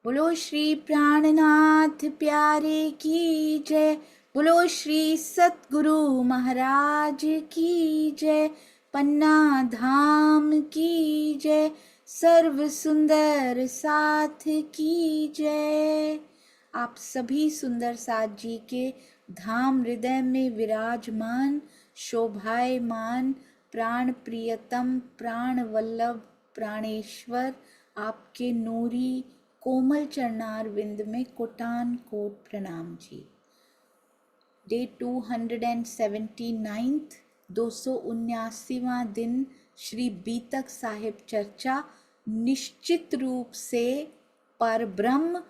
बोलो श्री प्राणनाथ प्यारे की जय। बोलो श्री सतगुरु महाराज की जय। पन्ना धाम की जय। सर्व सुंदर साथ की जय। आप सभी सुंदर साथ जी के धाम हृदय में विराजमान शोभायमान प्राण प्रियतम प्राण वल्लभ प्राणेश्वर आपके नूरी कोमल चरणार विंद में कोटान कोट प्रणाम जी। डे 279 279वां दिन श्री बीतक साहिब चर्चा निश्चित रूप से परब्रह्म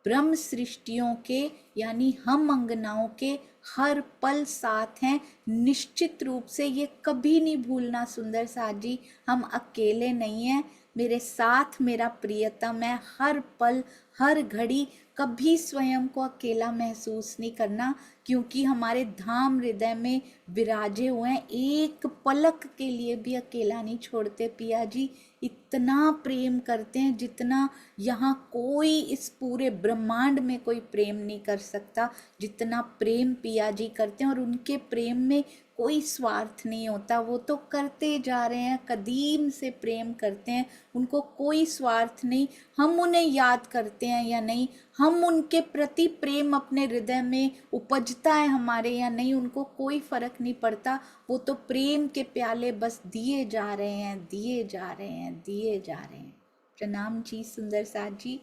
ब्रह्म सृष्टियों के यानी हम अंगनाओं के हर पल साथ हैं। निश्चित रूप से ये कभी नहीं भूलना सुंदर साथ जी, हम अकेले नहीं हैं, मेरे साथ मेरा प्रियतम है। हर पल हर घड़ी कभी स्वयं को अकेला महसूस नहीं करना, क्योंकि हमारे धाम हृदय में विराजे हुए हैं। एक पलक के लिए भी अकेला नहीं छोड़ते पिया जी। इतना प्रेम करते हैं जितना यहाँ कोई इस पूरे ब्रह्मांड में कोई प्रेम नहीं कर सकता, जितना प्रेम पिया जी करते हैं। और उनके प्रेम में कोई स्वार्थ नहीं होता, वो तो करते जा रहे हैं, कदीम से प्रेम करते हैं, उनको कोई स्वार्थ नहीं। हम उन्हें याद करते हैं या नहीं, हम उनके प्रति प्रेम अपने हृदय में उपजता है हमारे या नहीं, उनको कोई फर्क नहीं पड़ता। वो तो प्रेम के प्याले बस दिए जा रहे हैं, दिए जा रहे हैं, दिए जा रहे हैं। प्रणाम जी सुंदर साथ जी।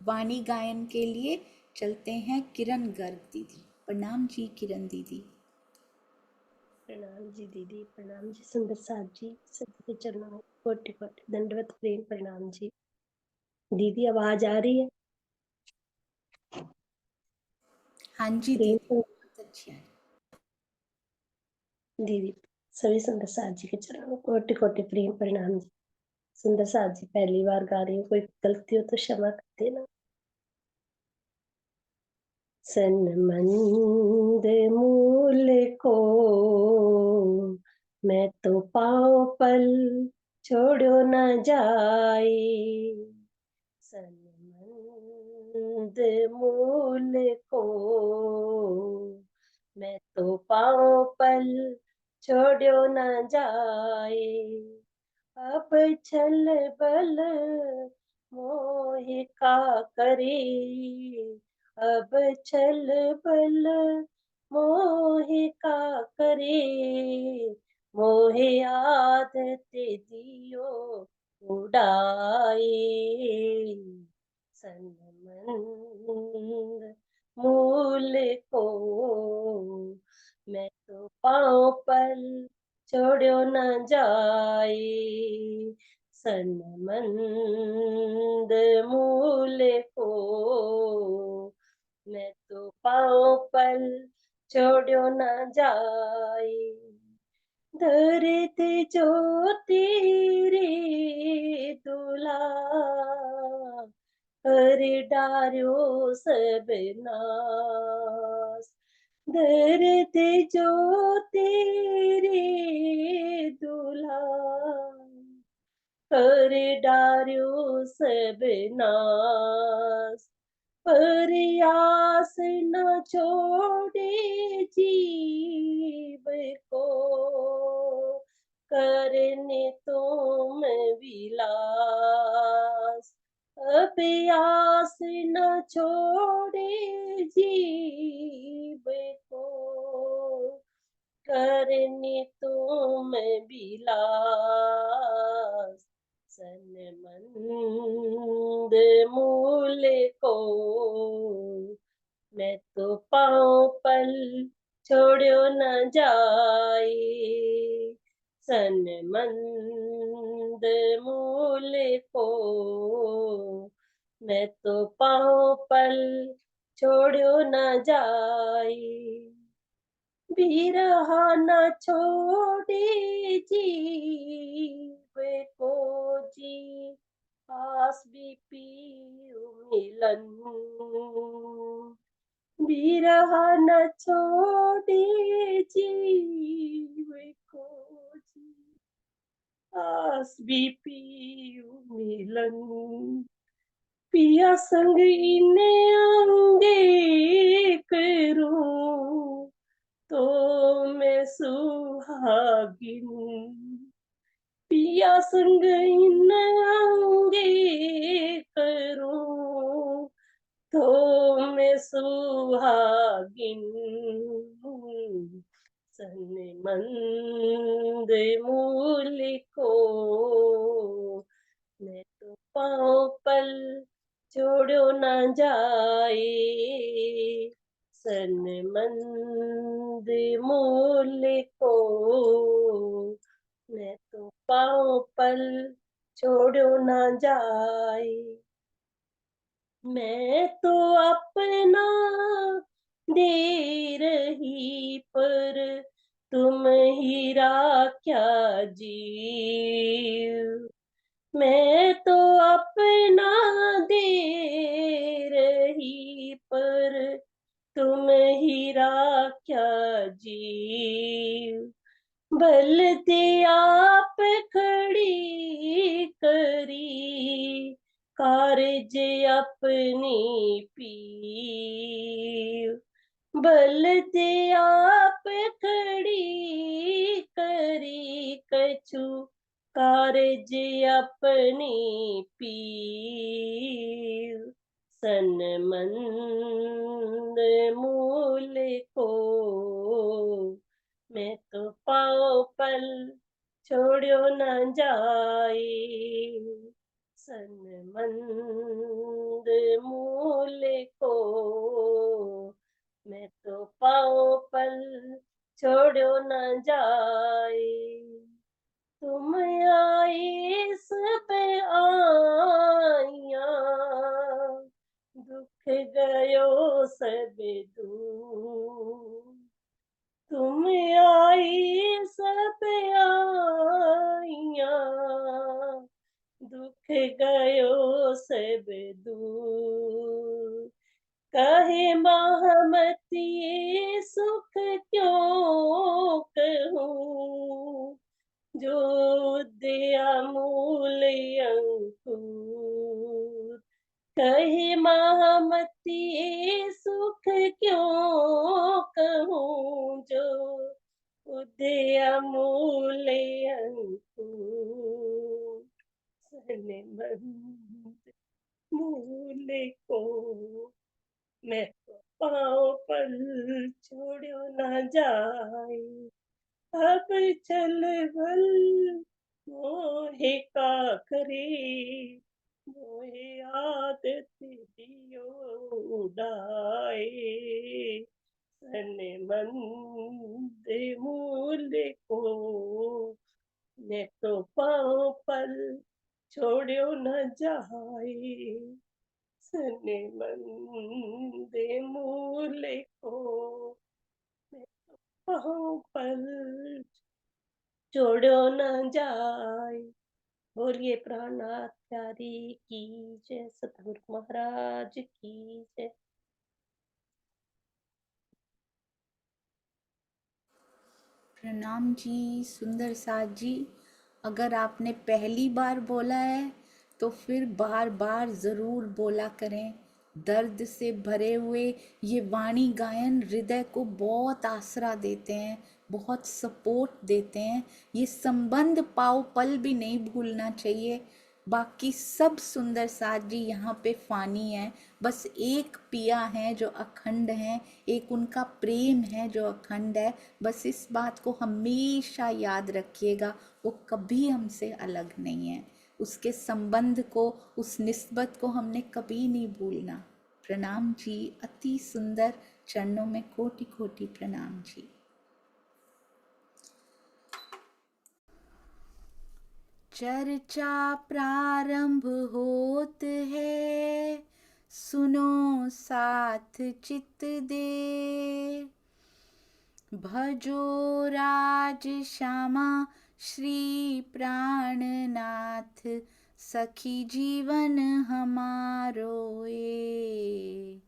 वाणी गायन के लिए चलते हैं किरण गर्ग दीदी। प्रणाम जी किरण दीदी। प्रणाम जी दीदी, प्रणाम जी सुंदर साथ जी, सबके चरणों में कोटि कोटि दंडवत प्रेम प्रणाम जी। दीदी आवाज आ रही है? हाँ जी प्रेम दीदी बहुत अच्छी है। दीदी सभी सुंदर साथ जी के चरणों में कोटि कोटि प्रेम प्रणाम जी। सुंदर साथ जी पहली बार गा रही हूँ, कोई गलती हो तो क्षमा कर देना। सनमंद मूल को मैं तो पाँव पल छोड़ो न जाए, सनमंद मूल को मैं तो पाँव पल छोड़ो न जाए। अब छल बल मोह का करे, अब छल बल मोह का करे, मोह आदत दियो उड़ाए। सनमंद मूल को मैं तो पाँव पल छोड़ो न जाए, सनमंद मूल को मैं तो पाँव पल छोड़ो न जाए। दर्द जो तेरे दुला कर डारो सब नास, दर्द जो तेरे दुला कर डारो सब नास। प्रयास न छोड़े जीव को करने तुम विलास, अभ्यास न छोड़े जीव को करने तुम विलास। सनमंद मूल को मैं तो पाँव पल छोड़ो न जाए, सनमंद मूल को मैं तो पाँव पल छोड़ो न जाए। बिरहा न छोड़े जीव को जी, आस भी पीऊ मिलन। बिरहा न छोड़े जीव को जी, आस भी पीऊ मिलन। पिया संग इने आऊंगे करूं तो मैं सुहागिन, पिया संग इने आऊंगे करूं तो मैं सुहागिन, सनमंद मूल को मैं तो पाँव पल छोड़ो ना जाए, सनमंद मूल को मैं तो पाँव पल छोड़ो ना जाए। मैं तो अपना दे रही पर तुम ही क्या जीव, मैं तो अपना दे रही पर तुम ही क्या जीव, बल दे आप खड़ी करी कारज अपनी पीव, बल दे आप खड़ी करी कछु कारज अपनी पीव, सनमंद मूल को मैं तो पाँव पल छोड़ो न जाए, सनमंद मूल को मैं तो पाँव पल छोड़ो न जाए, तुम आए सब आइया दुख गयो सब दूर, तुम आई सब आइया दुख गयो सब दूर, कहे महामती सुख क्यों कहूँ जो दया मूल अंकुर, कहे महामती सुख क्यों कहूँ जो उदय मूल अंकुर, सनमंद मूल को मैं तो पाँव पल छोड़ो न जाए, अब चल बल मोहे का करे, मोहे आदत दियो उड़ाए, सनमंद मूल को मैं तो पाँव पल छोड़ो न जाए, सनमंद मूल को मैं तो पाँव पल छोड़ो न जाए। बोलिए प्राणनाथ प्यारी की जय, सतगुरु महाराज की जय। प्रणाम जी सुंदर साथ जी। अगर आपने पहली बार बोला है तो फिर बार बार ज़रूर बोला करें। दर्द से भरे हुए ये वाणी गायन हृदय को बहुत आसरा देते हैं, बहुत सपोर्ट देते हैं। ये संबंध पाव पल भी नहीं भूलना चाहिए। बाकी सब सुंदर साथ जी यहाँ पे फानी है, बस एक पिया है जो अखंड है, एक उनका प्रेम है जो अखंड है। बस इस बात को हमेशा याद रखिएगा, वो कभी हमसे अलग नहीं है। उसके संबंध को, उस निस्बत को हमने कभी नहीं भूलना। प्रणाम जी, अति सुंदर चरणों में कोटि कोटि प्रणाम जी। चर्चा प्रारंभ होत है, सुनो साथ चित दे। भजो राज श्यामा श्री प्राणनाथ, सखी जीवन हमारो ये।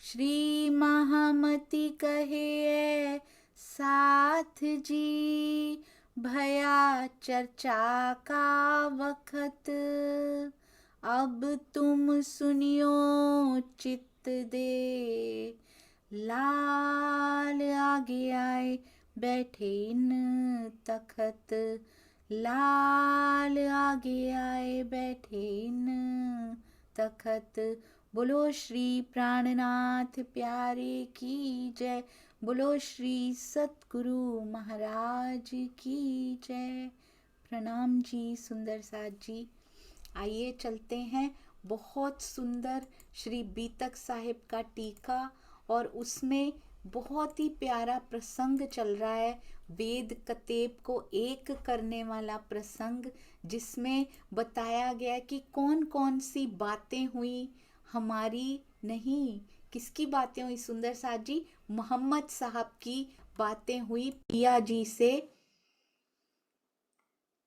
श्री महामती कहे साथ जी, भया चर्चा का वखत। अब तुम सुनियो चित्त दे, लाल आगे आए बैठे इन तखत, लाल आगे आए बैठे इन तखत। बोलो श्री प्राणनाथ प्यारे की जय, बोलो श्री सतगुरु महाराज की जय। प्रणाम जी सुंदर साथ जी। आइए चलते हैं, बहुत सुंदर श्री बीतक साहिब का टीका और उसमें बहुत ही प्यारा प्रसंग चल रहा है, वेद कतेब को एक करने वाला प्रसंग, जिसमें बताया गया कि कौन कौन सी बातें हुई, हमारी नहीं, किसकी बातें हुई सुंदर साथ जी? मोहम्मद साहब की बातें हुई पिया जी से।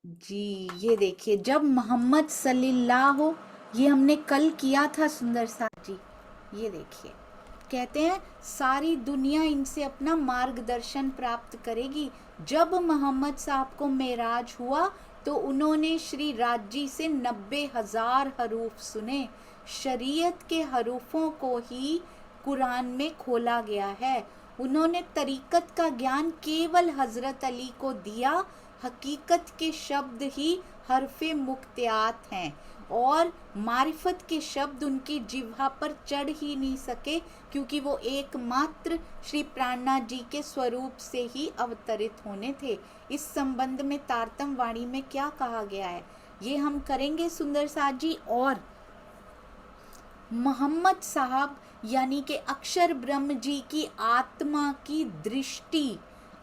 जी ये देखिए, जब मोहम्मद सल्लल्लाहु, ये हमने कल किया था सुंदर साथ जी। ये देखिए, कहते हैं सारी दुनिया इनसे अपना मार्गदर्शन प्राप्त करेगी। जब मोहम्मद साहब को मेराज हुआ तो उन्होंने श्री राज जी से 90,000 हरूफ सुने। शरीयत के हरूफों को ही कुरान में खोला गया है। उन्होंने तरीकत का ज्ञान केवल हजरत अली को दिया। हकीकत के शब्द ही हरफे मुक्तियात हैं और मारिफत के शब्द उनकी जिह्वा पर चढ़ ही नहीं सके, क्योंकि वो एकमात्र श्री प्राणनाथ जी के स्वरूप से ही अवतरित होने थे। इस संबंध में तारतम वाणी में क्या कहा गया है ये हम करेंगे सुंदर साथ जी। और मोहम्मद साहब यानी कि अक्षर ब्रह्म जी की आत्मा की दृष्टि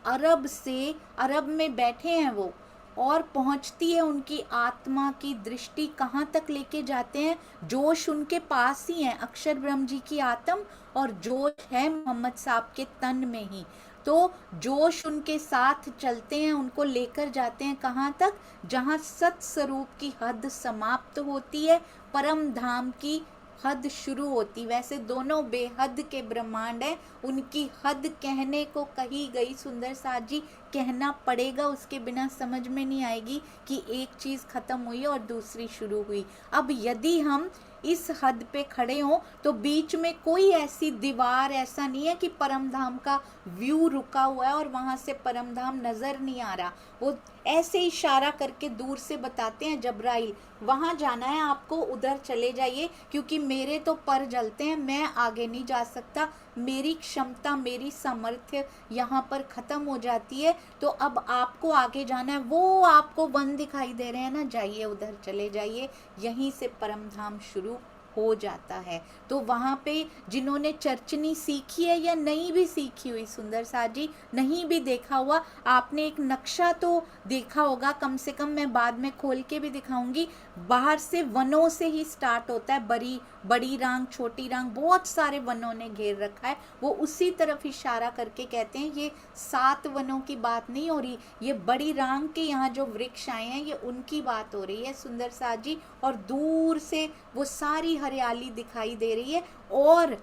अरब से, अरब में बैठे हैं वो, और पहुंचती है उनकी आत्मा की दृष्टि कहाँ तक लेके जाते हैं? जोश उनके पास ही है, अक्षर ब्रह्म जी की आत्म, और जोश है मोहम्मद साहब के तन में ही। तो जोश उनके साथ चलते हैं, उनको लेकर जाते हैं कहाँ तक? जहाँ सत स्वरूप की हद समाप्त होती है, परम धाम की हद शुरू होती। वैसे दोनों बेहद के ब्रह्मांड है, उनकी हद कहने को कही गई सुंदर साथ जी, कहना पड़ेगा, उसके बिना समझ में नहीं आएगी कि एक चीज खत्म हुई और दूसरी शुरू हुई। अब यदि हम इस हद पे खड़े हों तो बीच में कोई ऐसी दीवार ऐसा नहीं है कि परमधाम का व्यू रुका हुआ है और वहां से परमधाम नजर नहीं आ रहा। वो ऐसे इशारा करके दूर से बताते हैं, जबराइल वहां जाना है आपको, उधर चले जाइए, क्योंकि मेरे तो पर जलते हैं, मैं आगे नहीं जा सकता, मेरी क्षमता, मेरी सामर्थ्य यहाँ पर खत्म हो जाती है। तो अब आपको आगे जाना है, वो आपको वन दिखाई दे रहे हैं ना, जाइए उधर चले जाइए, यहीं से परमधाम शुरू हो जाता है। तो वहाँ पे जिन्होंने चर्चनी सीखी है या नहीं भी सीखी हुई सुंदर साथ जी, नहीं भी देखा हुआ, आपने एक नक्शा तो देखा होगा, कम से कम मैं बाद में खोल के भी दिखाऊंगी। बाहर से वनों से ही स्टार्ट होता है, बड़ी बड़ी रांग, छोटी रांग, बहुत सारे वनों ने घेर रखा है। वो उसी तरफ इशारा करके कहते हैं ये 7 वनों की बात नहीं हो रही, ये बड़ी रांग के यहाँ जो वृक्ष आए हैं ये उनकी बात हो रही है सुंदर साथ जी। और दूर से वो सारी हरियाली दिखाई दे रही है, और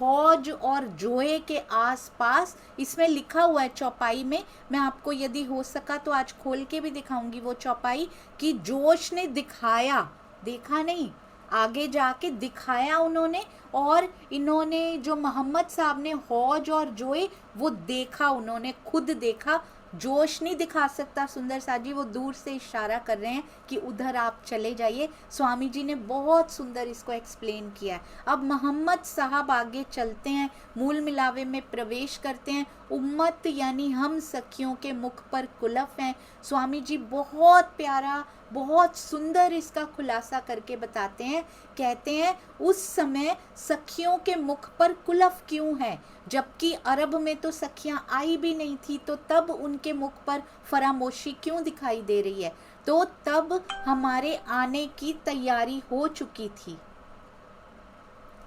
हौज और जोए के आसपास, इसमें लिखा हुआ है चौपाई में, मैं आपको यदि हो सका तो आज खोल के भी दिखाऊंगी वो चौपाई, कि जोश ने दिखाया, देखा नहीं, आगे जाके दिखाया उन्होंने, और इन्होंने जो मोहम्मद साहब ने हौज और जोए वो देखा, उन्होंने खुद देखा। जोश नहीं दिखा सकता सुंदर साथ जी, वो दूर से इशारा कर रहे हैं कि उधर आप चले जाइए। स्वामी जी ने बहुत सुंदर इसको एक्सप्लेन किया है। अब मोहम्मद साहब आगे चलते हैं, मूल मिलावे में प्रवेश करते हैं। उम्मत यानी हम सखियों के मुख पर कुलफ हैं। स्वामी जी बहुत प्यारा, बहुत सुंदर इसका खुलासा करके बताते हैं। कहते हैं उस समय सखियों के मुख पर कुलफ क्यों है, जबकि अरब में तो सखियां आई भी नहीं थी, तो तब उनके मुख पर फरामोशी क्यों दिखाई दे रही है? तो तब हमारे आने की तैयारी हो चुकी थी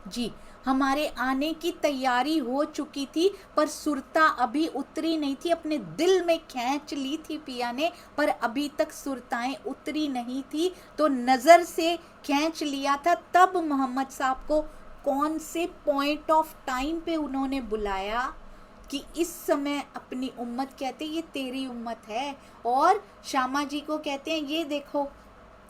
जी, हमारे आने की तैयारी हो चुकी थी, पर सुरता अभी उतरी नहीं थी। अपने दिल में खींच ली थी पिया ने, पर अभी तक सुरताएं उतरी नहीं थी, तो नजर से खींच लिया था। तब मोहम्मद साहब को कौन से पॉइंट ऑफ टाइम पे उन्होंने बुलाया कि इस समय अपनी उम्मत, कहते ये तेरी उम्मत है, और श्यामा जी को कहते हैं ये देखो,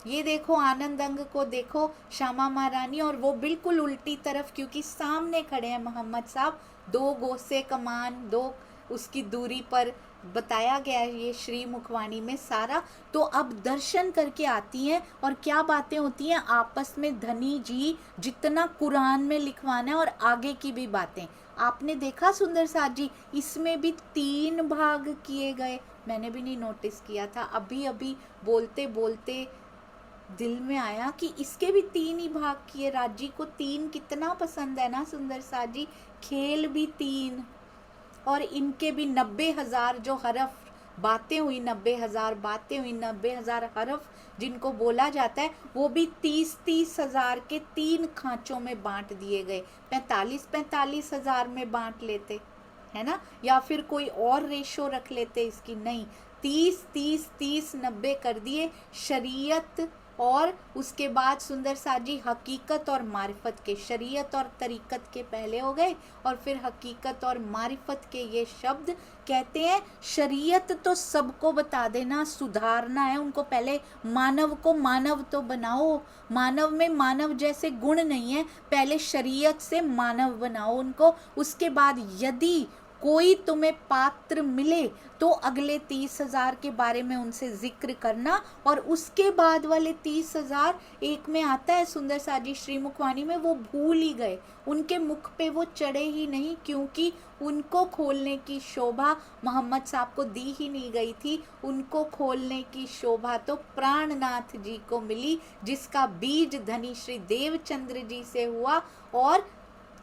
ये देखो आनंद अंग को देखो, श्यामा महारानी, और वो बिल्कुल उल्टी तरफ, क्योंकि सामने खड़े हैं मोहम्मद साहब, 2 गोसे कमान, 2 उसकी दूरी पर बताया गया है ये श्री मुखवाणी में सारा। तो अब दर्शन करके आती हैं और क्या बातें होती हैं आपस में, धनी जी जितना कुरान में लिखवाना है और आगे की भी बातें। आपने देखा सुंदर साथ जी, इसमें भी 3 भाग किए गए, मैंने भी नहीं नोटिस किया था, अभी अभी बोलते बोलते दिल में आया कि इसके भी 3 ही भाग किए। राजी को 3 कितना पसंद है ना सुंदर साथ जी, खेल भी 3, और इनके भी 90,000 जो हरफ, बातें हुई 90,000 बातें हुई, 90,000 हरफ जिनको बोला जाता है, वो भी 30-30 हजार के 3 खांचों में बांट दिए गए। 45-45 हजार में बांट लेते, है ना, या फिर कोई और रेशो रख लेते इसकी, नहीं, 30-30-30 90 कर दिए शरीयत, और उसके बाद सुंदर साथ जी हकीकत और मारिफत के, शरीयत और तरीकत के पहले हो गए, और फिर हकीकत और मारिफत के ये शब्द कहते हैं। शरीयत तो सबको बता देना, सुधारना है उनको, पहले मानव को मानव तो बनाओ, मानव में मानव जैसे गुण नहीं है, पहले शरीयत से मानव बनाओ उनको। उसके बाद यदि कोई तुम्हें पात्र मिले तो अगले 30,000 के बारे में उनसे जिक्र करना, और उसके बाद वाले 30,000 एक में आता है सुंदर साजी श्रीमुखवाणी में, वो भूल ही गए, उनके मुख पे वो चढ़े ही नहीं, क्योंकि उनको खोलने की शोभा मोहम्मद साहब को दी ही नहीं गई थी। उनको खोलने की शोभा तो प्राणनाथ जी को मिली, जिसका बीज धनी श्री देवचंद्र जी से हुआ, और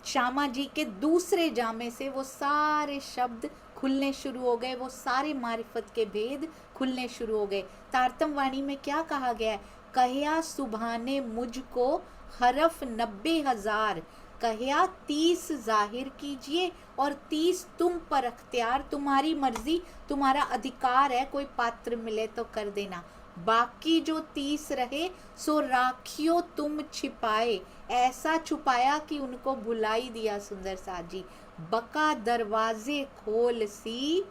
श्यामा जी के दूसरे जामे से वो सारे शब्द खुलने शुरू हो गए, वो सारे मारिफत के भेद खुलने शुरू हो गए। तारतम वाणी में क्या कहा गया है, कहया सुभाने मुझको हरफ 90,000, कहया 30 जाहिर कीजिए और 30 तुम पर अख्तियार, तुम्हारी मर्जी, तुम्हारा अधिकार है, कोई पात्र मिले तो कर देना, बाकी जो 30 रहे सो राखियो तुम छिपाए, ऐसा छुपाया कि उनको भुलाई दिया। सुंदर साथ जी, बका दरवाजे खोल सी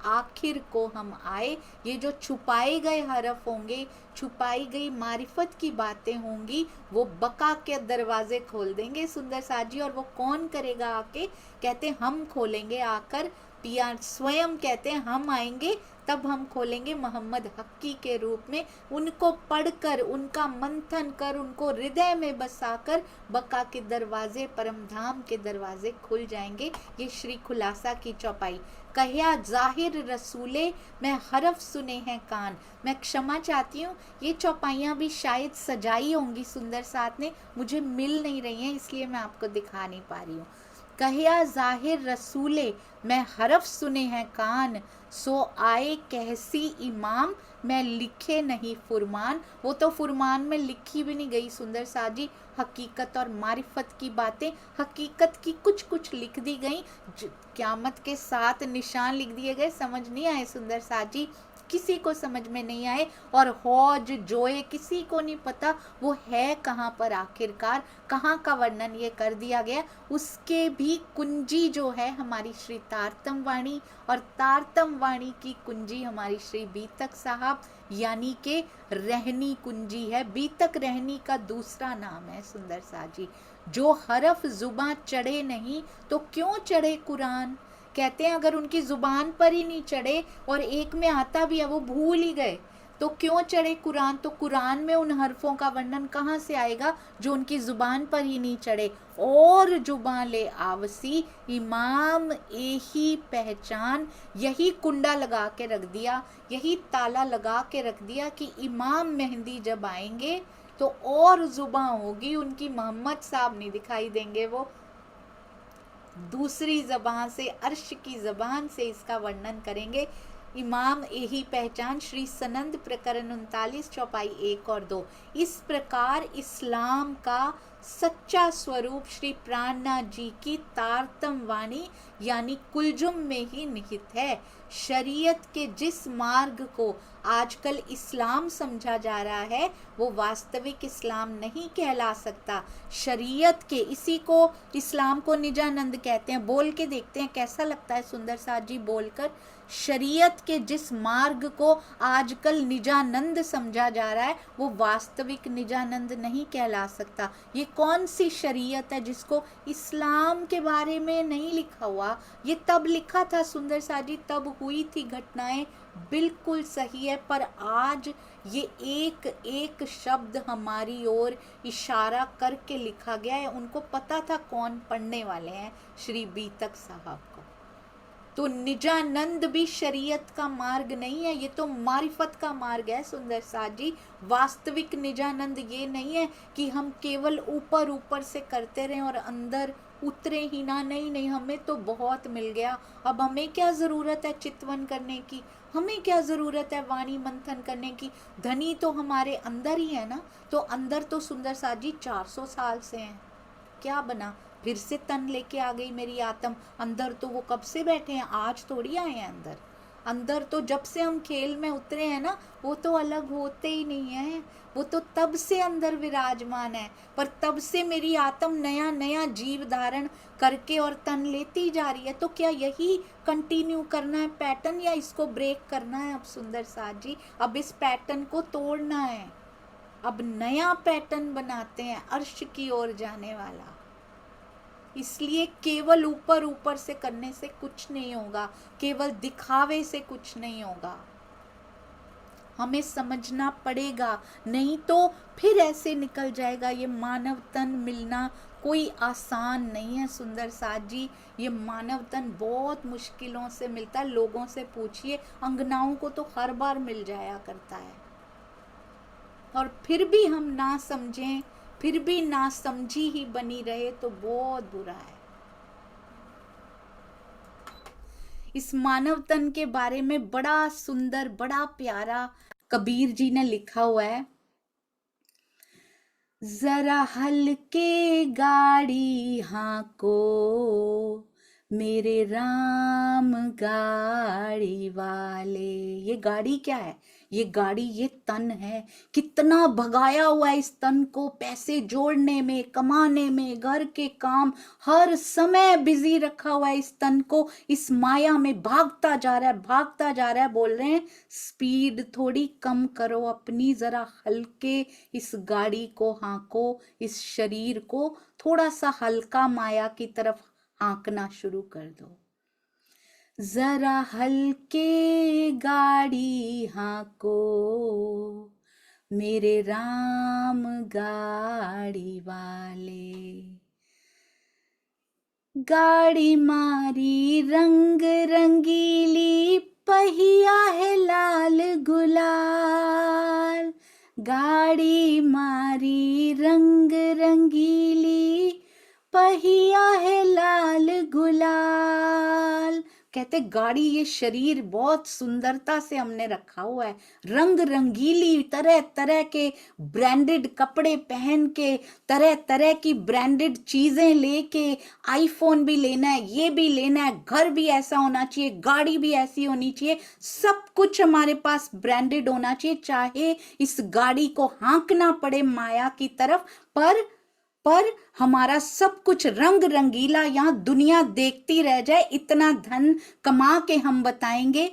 आखिर को हम आए, ये जो छुपाए गए हरफ होंगे, छुपाई गई मारिफत की बातें होंगी, वो बका के दरवाजे खोल देंगे सुंदर साथ जी। और वो कौन करेगा आके, कहते हम खोलेंगे आकर, पिया स्वयं कहते हैं हम आएंगे तब हम खोलेंगे मोहम्मद हक्की के रूप में, उनको पढ़कर, उनका मंथन कर, उनको हृदय में बसाकर बका के दरवाजे, परमधाम के दरवाजे खुल जाएंगे। ये श्री खुलासा की चौपाई। कहया जाहिर रसूले, मैं हरफ सुने हैं कान। मैं क्षमा चाहती हूँ, ये चौपाइयाँ भी शायद सजाई होंगी सुंदर साथ ने, मुझे मिल नहीं रही हैं, इसलिए मैं आपको दिखा नहीं पा रही हूँ। कहया जाहिर रसूले, मैं हरफ सुने हैं कान, सो आए कहसी इमाम, मैं लिखे नहीं फुरमान। वो तो फुरमान में लिखी भी नहीं गई सुंदर साथ जी, हकीकत और मारिफत की बातें, हकीकत की कुछ कुछ लिख दी गई, क़यामत के 7 निशान लिख दिए गए, समझ नहीं आए सुंदर साथ जी, किसी को समझ में नहीं आए। और हौज जोए किसी को नहीं पता वो है कहाँ पर, आखिरकार कहाँ का वर्णन ये कर दिया गया। उसके भी कुंजी जो है हमारी श्री तारतम वाणी, और तारतम वाणी की कुंजी हमारी श्री बीतक साहब, यानी के रहनी कुंजी है। बीतक रहनी का दूसरा नाम है सुंदर साथ जी। जो हरफ जुबां चढ़े नहीं तो क्यों चढ़े कुरान, कहते हैं अगर उनकी जुबान पर ही नहीं चढ़े, और एक में आता भी है वो भूल ही गए, तो क्यों चढ़े कुरान। तो कुरान में उन हरफों का वर्णन कहाँ से आएगा जो उनकी जुबान पर ही नहीं चढ़े। और जुबान ले आवसी इमाम यही पहचान, यही कुंडा लगा के रख दिया, यही ताला लगा के रख दिया कि इमाम मेहंदी जब आएंगे तो और जुबान होगी उनकी, मोहम्मद साहब नहीं दिखाई देंगे, वो दूसरी जबान से, अर्श की जबान से इसका वर्णन करेंगे। इमाम यही पहचान, श्री सनंद प्रकरण 39 चौपाई 1 और 2। इस प्रकार इस्लाम का सच्चा स्वरूप श्री प्राणनाथ जी की तारतम वाणी यानी कुलजुम में ही निहित है। शरीयत के जिस मार्ग को आजकल इस्लाम समझा जा रहा है वो वास्तविक इस्लाम नहीं कहला सकता। शरीयत के, इसी को इस्लाम को निजानंद कहते हैं। बोल के देखते हैं कैसा लगता है सुंदर साथ जी बोलकर। शरीयत के जिस मार्ग को आजकल निजानंद समझा जा रहा है वो वास्तविक निजानंद नहीं कहला सकता। ये कौन सी शरीयत है जिसको इस्लाम के बारे में नहीं लिखा हुआ? ये तब लिखा था सुंदर साथ जी, तब हुई थी घटनाएं, बिल्कुल सही है। पर आज ये एक एक शब्द हमारी ओर इशारा करके लिखा गया है। उनको पता था कौन पढ़ने वाले हैं, श्री बीतक साहब को। तो निजानंद भी शरीयत का मार्ग नहीं है, ये तो मारिफत का मार्ग है सुंदर साथ जी। वास्तविक निजानंद ये नहीं है कि हम केवल ऊपर ऊपर से करते रहें और अंदर उतरे ही ना। नहीं नहीं, हमें तो बहुत मिल गया। अब हमें क्या ज़रूरत है चितवन करने की, हमें क्या ज़रूरत है वाणी मंथन करने की? धनी तो हमारे अंदर ही है ना। तो अंदर तो सुंदर साथ जी 400 साल से हैं। क्या बना? फिर से तन लेके आ गई मेरी आत्म। अंदर तो वो कब से बैठे हैं, आज थोड़ी आए हैं अंदर। अंदर तो जब से हम खेल में उतरे हैं ना, वो तो अलग होते ही नहीं है। वो तो तब से अंदर विराजमान है। पर तब से मेरी आत्म नया नया जीव धारण करके और तन लेती जा रही है। तो क्या यही कंटिन्यू करना है पैटर्न, या इसको ब्रेक करना है? अब सुंदर साथ जी, अब इस पैटर्न को तोड़ना है। अब नया पैटर्न बनाते हैं अर्श की ओर जाने वाला। इसलिए केवल ऊपर ऊपर से करने से कुछ नहीं होगा, केवल दिखावे से कुछ नहीं होगा। हमें समझना पड़ेगा, नहीं तो फिर ऐसे निकल जाएगा। ये मानव तन मिलना कोई आसान नहीं है सुंदर साथ जी। ये मानव तन बहुत मुश्किलों से मिलता है। लोगों से पूछिए, अंगनाओं को तो हर बार मिल जाया करता है। और फिर भी हम ना समझें, फिर भी ना समझी ही बनी रहे तो बहुत बुरा है। इस मानव तन के बारे में बड़ा सुंदर, बड़ा प्यारा कबीर जी ने लिखा हुआ है। जरा हल्के गाड़ी हांको मेरे राम गाड़ी वाले। ये गाड़ी क्या है? ये गाड़ी, ये तन है। कितना भगाया हुआ है इस तन को, पैसे जोड़ने में, कमाने में, घर के काम, हर समय बिजी रखा हुआ है इस तन को। इस माया में भागता जा रहा है, भागता जा रहा है। बोल रहे हैं स्पीड थोड़ी कम करो अपनी, जरा हल्के इस गाड़ी को हांको, इस शरीर को थोड़ा सा हल्का माया की तरफ हाँकना शुरू कर दो। जरा हल्के गाड़ी हाँको मेरे राम गाड़ी वाले। गाड़ी मारी रंग रंगीली, पहिया है लाल गुलाल। गाड़ी मारी रंग रंगीली, पहिया है लाल गुलाल। कहते गाड़ी, ये शरीर बहुत सुंदरता से हमने रखा हुआ है, रंग रंगीली, तरह तरह के ब्रांडेड कपड़े पहन के, तरह तरह की ब्रांडेड चीजें लेके, आईफोन भी लेना है, ये भी लेना है, घर भी ऐसा होना चाहिए, गाड़ी भी ऐसी होनी चाहिए, सब कुछ हमारे पास ब्रांडेड होना चाहिए। चाहे इस गाड़ी को हाँकना पड़े माया की तरफ, पर हमारा सब कुछ रंग रंगीला, यहाँ दुनिया देखती रह जाए, इतना धन कमा के हम बताएंगे।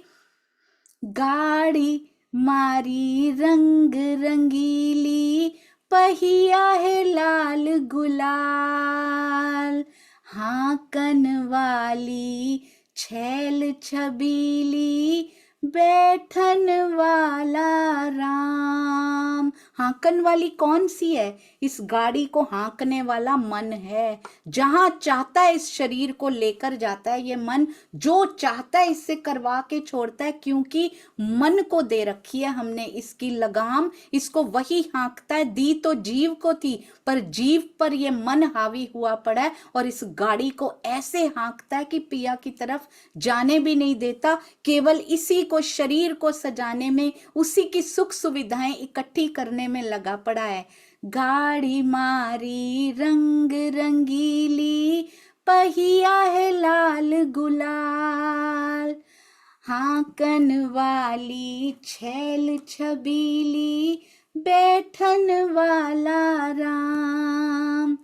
गाड़ी मारी रंग रंगीली, पहिया है लाल गुलाल। हाँकन वाली छैल छबीली, बैठन वाला राम। हाँकन वाली कौन सी है? इस गाड़ी को हाँकने वाला मन है। जहां चाहता है इस शरीर को लेकर जाता है ये मन, जो चाहता है इससे करवा के छोड़ता है, क्योंकि मन को दे रखी है हमने इसकी लगाम, इसको वही हाँकता है। दी तो जीव को थी, पर जीव पर ये मन हावी हुआ पड़ा है और इस गाड़ी को ऐसे हाँकता है कि पिया की तरफ जाने भी नहीं देता। केवल इसी को, शरीर को सजाने में, उसी की सुख सुविधाएं इकट्ठी करने में लगा पड़ा है। गाड़ी मारी रंग रंगीली, पहिया है लाल गुलाल, हाकन वाली छैल छबीली, बैठन वाला राम।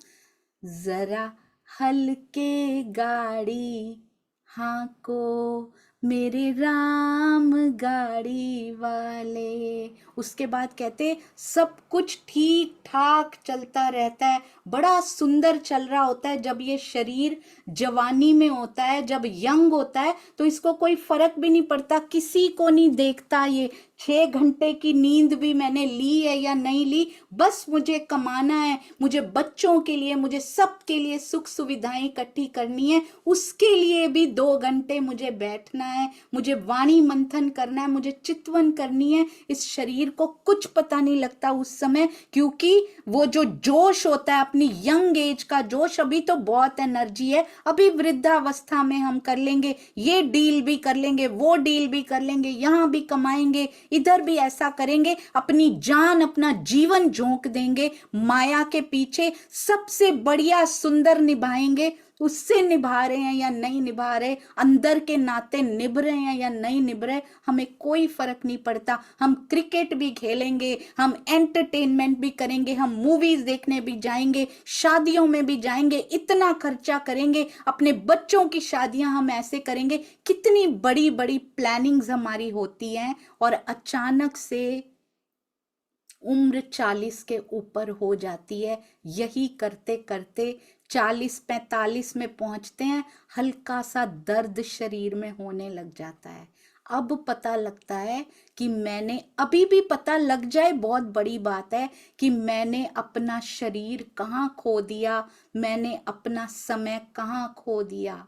जरा हल्के गाड़ी हाँको मेरे राम गाड़ी वाले। उसके बाद कहते सब कुछ ठीक ठाक चलता रहता है, बड़ा सुंदर चल रहा होता है। जब ये शरीर जवानी में होता है, जब यंग होता है, तो इसको कोई फर्क भी नहीं पड़ता, किसी को नहीं देखता ये 6 घंटे की नींद भी मैंने ली है या नहीं ली, बस मुझे कमाना है, मुझे बच्चों के लिए, मुझे सबके लिए सुख सुविधाएं इकट्ठी करनी है, उसके लिए भी 2 घंटे मुझे बैठना है, मुझे वाणी मंथन करना है, मुझे चितवन करनी है। इस शरीर को कुछ पता नहीं लगता उस समय, क्योंकि वो जो जोश होता है अपनी यंग एज का जोश, अभी तो बहुत एनर्जी है, अभी वृद्धावस्था में हम कर लेंगे, ये डील भी कर लेंगे, वो डील भी कर लेंगे, यहां भी कमाएंगे, इधर भी ऐसा करेंगे, अपनी जान अपना जीवन झोंक देंगे माया के पीछे, सबसे बढ़िया सुंदर निभाएंगे। उससे निभा रहे हैं या नहीं निभा रहे, अंदर के नाते निभ रहे हैं या नहीं निभ रहे, हमें कोई फर्क नहीं पड़ता। हम क्रिकेट भी खेलेंगे, हम एंटरटेनमेंट भी करेंगे, हम मूवीज देखने भी जाएंगे, शादियों में भी जाएंगे, इतना खर्चा करेंगे, अपने बच्चों की शादियां हम ऐसे करेंगे, कितनी बड़ी बड़ी प्लानिंग्स हमारी होती हैं, और अचानक से उम्र 40 के ऊपर हो जाती है। यही करते करते 40-45 में पहुंचते हैं, हल्का सा दर्द शरीर में होने लग जाता है। अब पता लगता है कि मैंने, अभी भी पता लग जाए बहुत बड़ी बात है, कि मैंने अपना शरीर कहाँ खो दिया, मैंने अपना समय कहाँ खो दिया।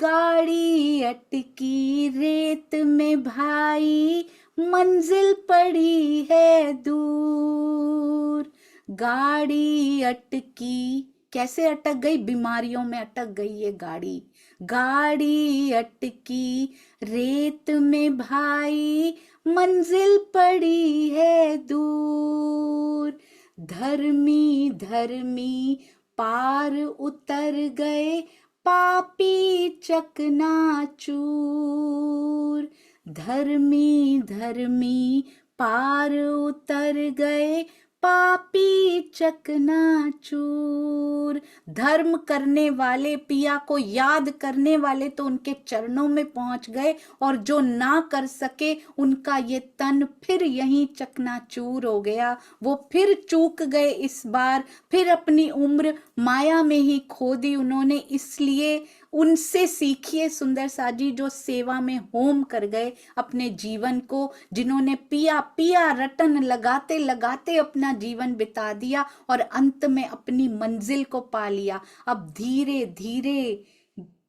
गाड़ी अटकी रेत में भाई, मंजिल पड़ी है दूर। गाड़ी अटकी, कैसे अटक गई, बीमारियों में अटक गई ये गाड़ी। गाड़ी अटकी रेत में भाई, मंजिल पड़ी है दूर। धर्मी धर्मी पार उतर गए, पापी चकनाचूर। धर्मी धर्मी पार उतर गए, पापी चकनाचूर। धर्म करने वाले, पिया को याद करने वाले तो उनके चरणों में पहुंच गए, और जो ना कर सके उनका ये तन फिर यहीं चकनाचूर हो गया। वो फिर चूक गए इस बार, फिर अपनी उम्र माया में ही खो दी उन्होंने। इसलिए उनसे सीखिए सुंदर साजी, जो सेवा में होम कर गए अपने जीवन को, जिन्होंने पिया पिया रटन लगाते लगाते अपना जीवन बिता दिया, और अंत में अपनी मंजिल को पा लिया। अब धीरे धीरे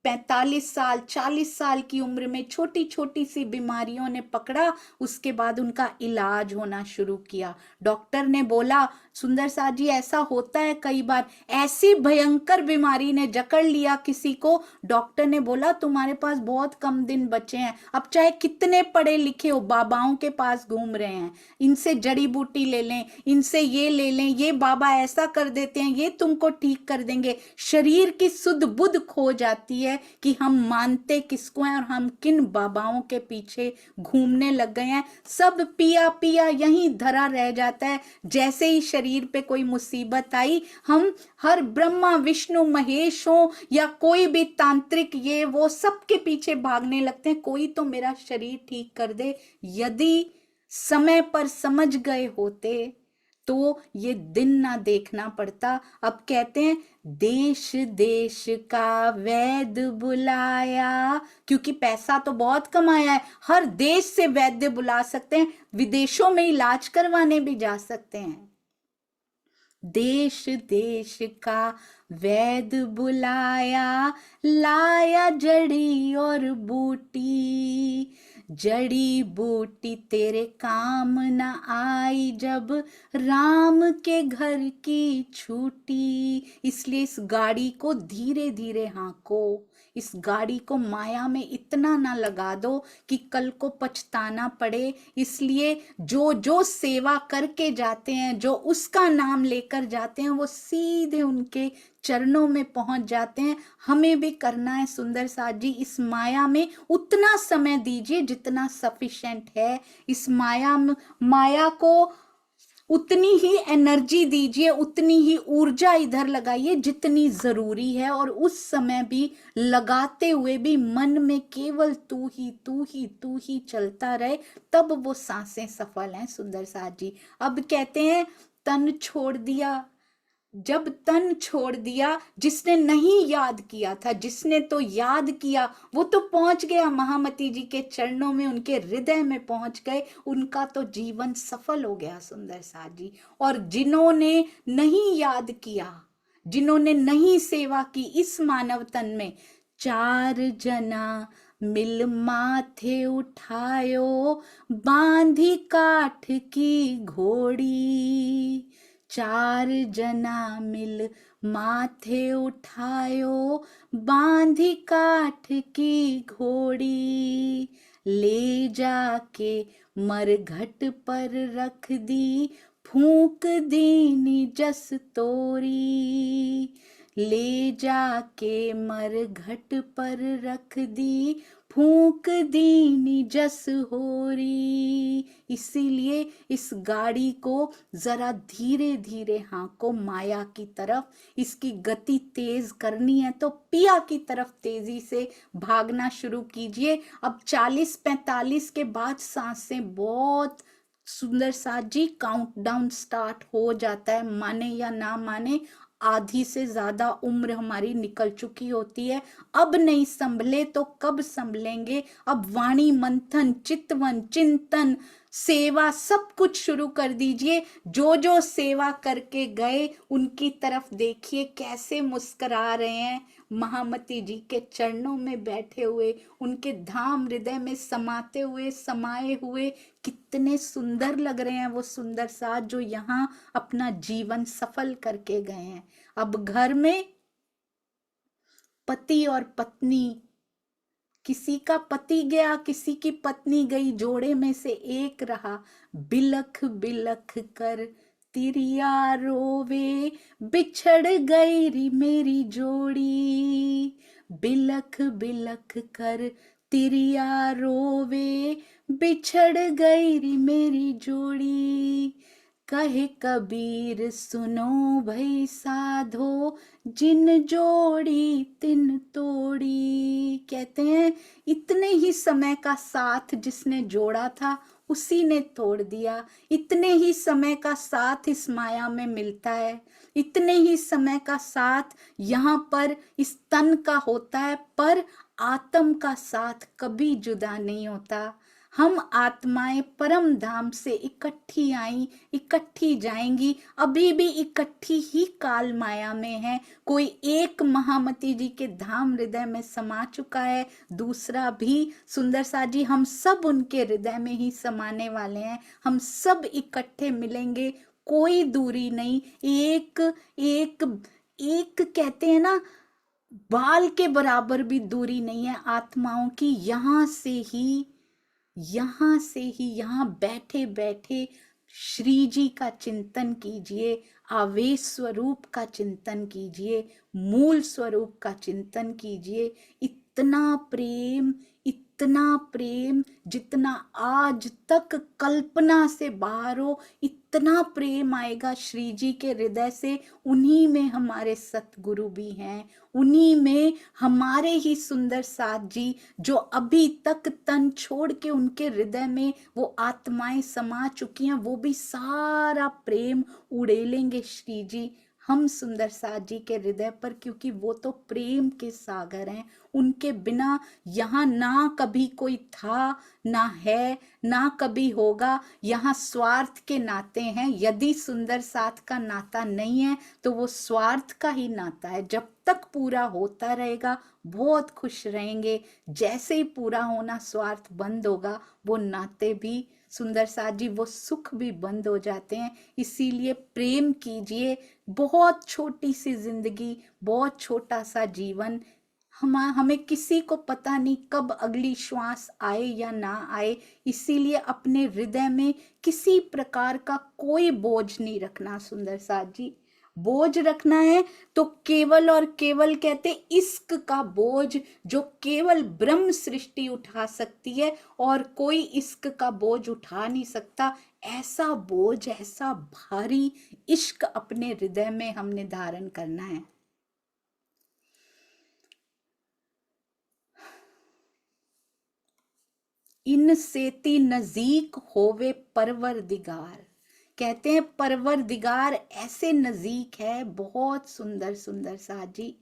45 साल 40 साल की उम्र में छोटी छोटी सी बीमारियों ने पकड़ा, उसके बाद उनका इलाज होना शुरू किया। डॉक्टर ने बोला, सुंदर साथ जी ऐसा होता है कई बार, ऐसी भयंकर बीमारी ने जकड़ लिया किसी को, डॉक्टर ने बोला तुम्हारे पास बहुत कम दिन बचे हैं, अब चाहे कितने पढ़े लिखे हो, बाबाओं के पास घूम रहे हैं, इनसे जड़ी बूटी ले लें, इनसे ये ले लें, ये बाबा ऐसा कर देते हैं, ये तुमको ठीक कर देंगे। शरीर की सुध बुध खो जाती है कि हम मानते किसको हैं और हम किन बाबाओं के पीछे घूमने लग गए हैं। सब पिया पिया यहीं धरा रह जाता है। जैसे ही शरीर पे कोई मुसीबत आई, हम हर ब्रह्मा विष्णु महेश हो या कोई भी तांत्रिक ये वो सबके पीछे भागने लगते हैं, कोई तो मेरा शरीर ठीक कर दे। यदि समय पर समझ गए होते तो ये दिन ना देखना पड़ता। अब कहते हैं देश देश का वैद्य बुलाया, क्योंकि पैसा तो बहुत कमाया है, हर देश से वैद्य बुला सकते हैं, विदेशों में इलाज करवाने भी जा सकते हैं। देश देश का वैद्य बुलाया, लाया जड़ी और बूटी, जड़ी बूटी तेरे काम न आई जब राम के घर की छूटी। इसलिए इस गाड़ी को धीरे धीरे हाँको, इस गाड़ी को माया में इतना ना लगा दो कि कल को पछताना पड़े। इसलिए जो जो सेवा करके जाते हैं, जो उसका नाम लेकर जाते हैं, वो सीधे उनके चरणों में पहुंच जाते हैं। हमें भी करना है सुंदर साथ जी, इस माया में उतना समय दीजिए जितना सफिशिएंट है। इस माया को उतनी ही एनर्जी दीजिए, उतनी ही ऊर्जा इधर लगाइए जितनी जरूरी है, और उस समय भी लगाते हुए भी मन में केवल तू ही तू ही तू ही चलता रहे, तब वो सांसें सफल हैं सुंदर साथ जी। अब कहते हैं तन छोड़ दिया, जब तन छोड़ दिया, जिसने नहीं याद किया था, जिसने तो याद किया वो तो पहुंच गया महामती जी के चरणों में, उनके हृदय में पहुंच गए, उनका तो जीवन सफल हो गया सुंदर साथ जी। और जिन्होंने नहीं याद किया, जिन्होंने नहीं सेवा की इस मानव तन में, चार जना मिल माथे उठायो बांधी काठ की घोड़ी। चार जना मिल माथे उठायो बांधी काठ की घोड़ी। ले जाके मरघट पर रख दी फूंक दीनी जस तोरी। ले जाके मरघट पर रख दी फूंक दीनी जस होरी। इसीलिए इस गाड़ी को जरा धीरे धीरे हाँको माया की तरफ। इसकी गति तेज करनी है तो पिया की तरफ तेजी से भागना शुरू कीजिए। अब 40-45 के बाद सांसें बहुत सुंदर साथ जी काउंटडाउन स्टार्ट हो जाता है, माने या ना माने आधी से ज्यादा उम्र हमारी निकल चुकी होती है। अब नहीं संभले तो कब संभलेंगे। अब वाणी मंथन, चितवन, चिंतन, सेवा सब कुछ शुरू कर दीजिए। जो जो सेवा करके गए उनकी तरफ देखिए कैसे मुस्कुरा रहे हैं, महामती जी के चरणों में बैठे हुए, उनके धाम हृदय में समाते हुए, समाये हुए, कितने सुंदर लग रहे हैं वो सुंदर साथ जो यहाँ अपना जीवन सफल करके गए हैं। अब घर में पति और पत्नी, किसी का पति गया, किसी की पत्नी गई, जोड़े में से एक रहा। बिलख बिलख कर तिरिया रोवे बिछड़ गई री मेरी जोड़ी। बिलख बिलख कर तिरिया रोवे बिछड़ गई री मेरी जोड़ी। कहे कबीर सुनो भई साधो जिन जोड़ी तिन तोड़ी। कहते हैं इतने ही समय का साथ जिसने जोड़ा था उसी ने तोड़ दिया। इतने ही समय का साथ इस माया में मिलता है, इतने ही समय का साथ यहाँ पर इस तन का होता है, पर आत्म का साथ कभी जुदा नहीं होता। हम आत्माएं परम धाम से इकट्ठी आई, इकट्ठी जाएंगी, अभी भी इकट्ठी ही काल माया में है। कोई एक महामती जी के धाम हृदय में समा चुका है, दूसरा भी सुंदर साथ जी हम सब उनके हृदय में ही समाने वाले हैं। हम सब इकट्ठे मिलेंगे, कोई दूरी नहीं। एक एक एक कहते हैं ना, बाल के बराबर भी दूरी नहीं है आत्माओं की। यहाँ से ही यहाँ बैठे बैठे श्री जी का चिंतन कीजिए, आवेश स्वरूप का चिंतन कीजिए, मूल स्वरूप का चिंतन कीजिए। इतना प्रेम जितना आज तक कल्पना से बाहर हो, इतना प्रेम आएगा श्री जी के हृदय से। उन्हीं में हमारे सतगुरु भी हैं, उन्हीं में हमारे ही सुंदर साथ जी जो अभी तक तन छोड़ के उनके हृदय में वो आत्माएं समा चुकी हैं, वो भी सारा प्रेम उड़ेलेंगे श्री जी हम सुंदर साथ जी के हृदय पर, क्योंकि वो तो प्रेम के सागर हैं। उनके बिना यहाँ ना कभी कोई था, ना है, ना कभी होगा। यहाँ स्वार्थ के नाते हैं। यदि सुंदर साथ का नाता नहीं है तो वो स्वार्थ का ही नाता है। जब तक पूरा होता रहेगा बहुत खुश रहेंगे। जैसे ही पूरा होना स्वार्थ बंद होगा, वो नाते भी सुंदर साथ जी, वो सुख भी बंद हो जाते हैं। इसीलिए प्रेम कीजिए। बहुत छोटी सी जिंदगी, बहुत छोटा सा जीवन। हमें किसी को पता नहीं कब अगली श्वास आए या ना आए। इसीलिए अपने हृदय में किसी प्रकार का कोई बोझ नहीं रखना सुंदर साथ जी। बोझ रखना है तो केवल और केवल कहते इश्क का बोझ, जो केवल ब्रह्म सृष्टि उठा सकती है और कोई इश्क का बोझ उठा नहीं सकता। ऐसा बोझ, ऐसा भारी इश्क अपने हृदय में हमने धारण करना है। इन सेती नजीक होवे परवरदिगार। कहते हैं परवरदिगार ऐसे नजीक है, बहुत सुंदर सुंदर साथ जी,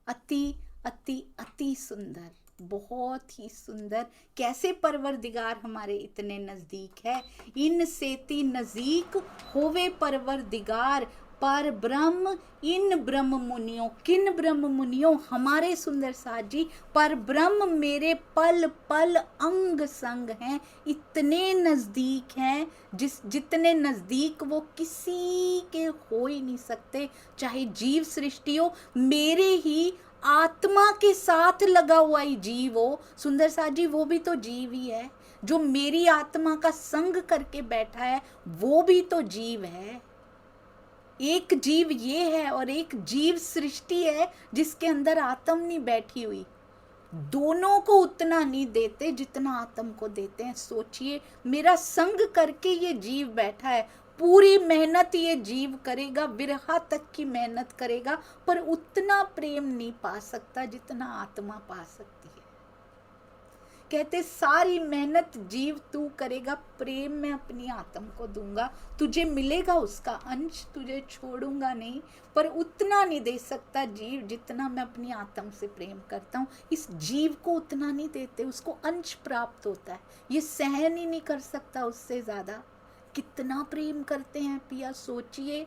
अति अति अति सुंदर, बहुत ही सुंदर। कैसे परवरदिगार हमारे इतने नजदीक है। इन सेती नजीक होवे परवरदिगार, पर ब्रह्म इन ब्रह्म मुनियों। किन ब्रह्म मुनियों? हमारे सुंदर साथ जी। पर ब्रह्म मेरे पल पल अंग संग हैं। इतने नजदीक हैं, जितने नजदीक वो किसी के हो ही नहीं सकते। चाहे जीव सृष्टि हो, मेरे ही आत्मा के साथ लगा हुआ ही जीव हो सुंदर साथ जी, वो भी तो जीव ही है। जो मेरी आत्मा का संग करके बैठा है वो भी तो जीव है। एक जीव ये है और एक जीव सृष्टि है जिसके अंदर आत्म नहीं बैठी हुई। दोनों को उतना नहीं देते जितना आत्म को देते हैं। सोचिए, मेरा संग करके ये जीव बैठा है, पूरी मेहनत ये जीव करेगा, विरहा तक की मेहनत करेगा, पर उतना प्रेम नहीं पा सकता जितना आत्मा पा सकती है। कहते सारी मेहनत जीव तू करेगा, प्रेम में अपनी आत्म को दूंगा, तुझे मिलेगा उसका अंश, तुझे छोड़ूंगा नहीं, पर उतना नहीं दे सकता जीव जितना मैं अपनी आत्म से प्रेम करता हूँ। इस जीव को उतना नहीं देते, उसको अंश प्राप्त होता है, ये सहन ही नहीं कर सकता उससे ज्यादा। कितना प्रेम करते हैं पिया, सोचिए।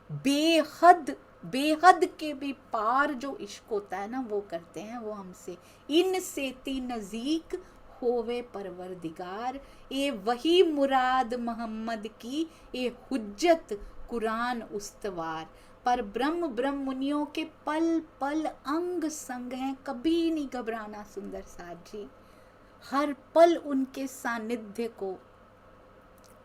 बेहद बेहद के भी पार जो इश्क होता है ना, वो करते हैं वो हमसे। इन सेती नजीक होवे परवरदिगार, ए वही मुराद मोहम्मद की, ए हुज्जत कुरान उस्तवार। पर ब्रह्म ब्रह्म मुनियों के पल पल अंग संग हैं। कभी नहीं घबराना सुंदर साथ जी। हर पल उनके सानिध्य को,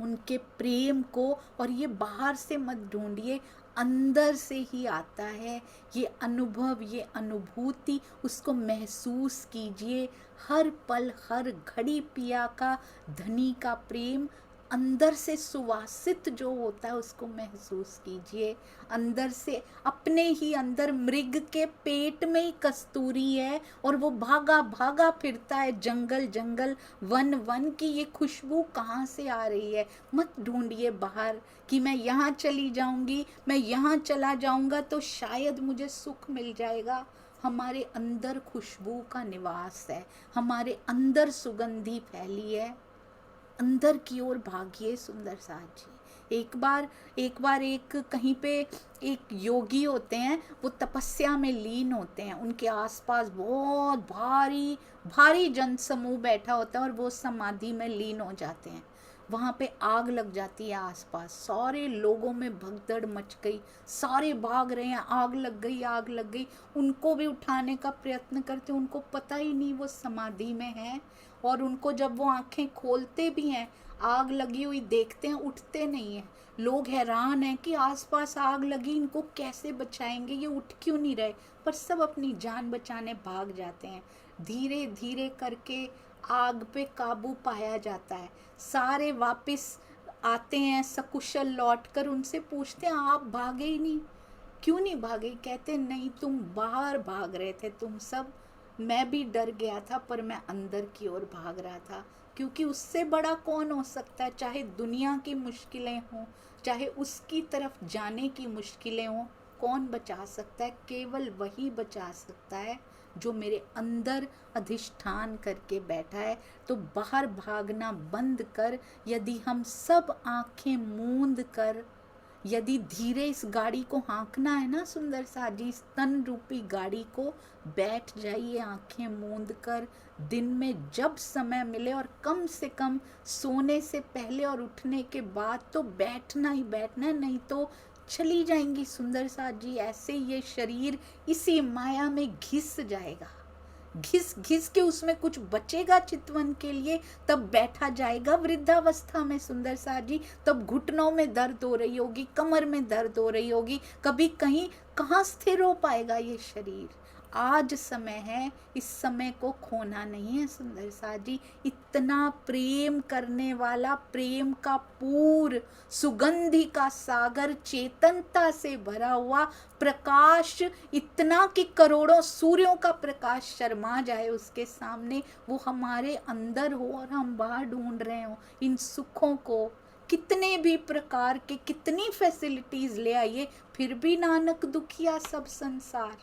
उनके प्रेम को, और ये बाहर से मत ढूंढिए, अंदर से ही आता है ये अनुभव, ये अनुभूति। उसको महसूस कीजिए। हर पल हर घड़ी पिया का, धनी का प्रेम अंदर से सुवासित जो होता है उसको महसूस कीजिए। अंदर से, अपने ही अंदर मृग के पेट में ही कस्तूरी है और वो भागा भागा फिरता है जंगल जंगल, वन वन की ये खुशबू कहाँ से आ रही है। मत ढूंढिए बाहर कि मैं यहाँ चली जाऊंगी, मैं यहाँ चला जाऊंगा तो शायद मुझे सुख मिल जाएगा। हमारे अंदर खुशबू का निवास है, हमारे अंदर सुगंधी फैली है। अंदर की ओर भागिए सुंदर साथ जी। एक बार एक कहीं पे एक योगी होते हैं, वो तपस्या में लीन होते हैं। उनके आसपास बहुत भारी भारी जन समूह बैठा होता है और वो समाधि में लीन हो जाते हैं। वहाँ पे आग लग जाती है आसपास, सारे लोगों में भगदड़ मच गई, सारे भाग रहे हैं, आग लग गई आग लग गई। उनको भी उठाने का प्रयत्न करते, उनको पता ही नहीं वो समाधि में है। और उनको जब वो आंखें खोलते भी हैं, आग लगी हुई देखते हैं, उठते नहीं हैं। लोग हैरान हैं कि आसपास आग लगी, इनको कैसे बचाएंगे, ये उठ क्यों नहीं रहे, पर सब अपनी जान बचाने भाग जाते हैं। धीरे धीरे करके आग पे काबू पाया जाता है। सारे वापस आते हैं सकुशल लौटकर, उनसे पूछते हैं आप भागे ही नहीं, क्यों नहीं भागे? कहते नहीं, तुम बाहर भाग रहे थे तुम सब, मैं भी डर गया था पर मैं अंदर की ओर भाग रहा था। क्योंकि उससे बड़ा कौन हो सकता है, चाहे दुनिया की मुश्किलें हों, चाहे उसकी तरफ जाने की मुश्किलें हों, कौन बचा सकता है? केवल वही बचा सकता है जो मेरे अंदर अधिष्ठान करके बैठा है। तो बाहर भागना बंद कर, यदि हम सब आंखें मूंद कर, यदि धीरे इस गाड़ी को हाँकना है ना सुंदर साजी, इस तन रूपी गाड़ी को, बैठ जाइए आंखें मूंद कर दिन में जब समय मिले, और कम से कम सोने से पहले और उठने के बाद तो बैठना ही बैठना है, नहीं तो चली जाएंगी सुंदर साजी। ऐसे ये शरीर इसी माया में घिस जाएगा, घिस घिस के उसमें कुछ बचेगा चितवन के लिए, तब बैठा जाएगा वृद्धावस्था में सुंदर साजी। तब घुटनों में दर्द हो रही होगी, कमर में दर्द हो रही होगी, कभी कहीं कहाँ स्थिर हो पाएगा ये शरीर। आज समय है, इस समय को खोना नहीं है सुंदर साजी। इतना प्रेम करने वाला, प्रेम का पूर, सुगंधि का सागर, चेतनता से भरा हुआ प्रकाश, इतना कि करोड़ों सूर्यों का प्रकाश शर्मा जाए उसके सामने, वो हमारे अंदर हो और हम बाहर ढूंढ रहे हो इन सुखों को। कितने भी प्रकार के, कितनी फैसिलिटीज ले आइए, फिर भी नानक दुखिया सब संसार,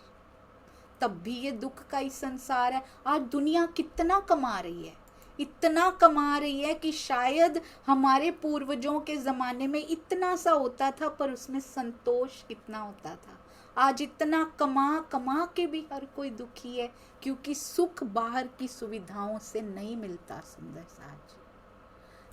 तब भी ये दुख का ही संसार है। आज दुनिया कितना कमा रही है, इतना कमा रही है कि शायद हमारे पूर्वजों के ज़माने में इतना सा होता था, पर उसमें संतोष कितना होता था। आज इतना कमा कमा के भी हर कोई दुखी है, क्योंकि सुख बाहर की सुविधाओं से नहीं मिलता सुंदर साज।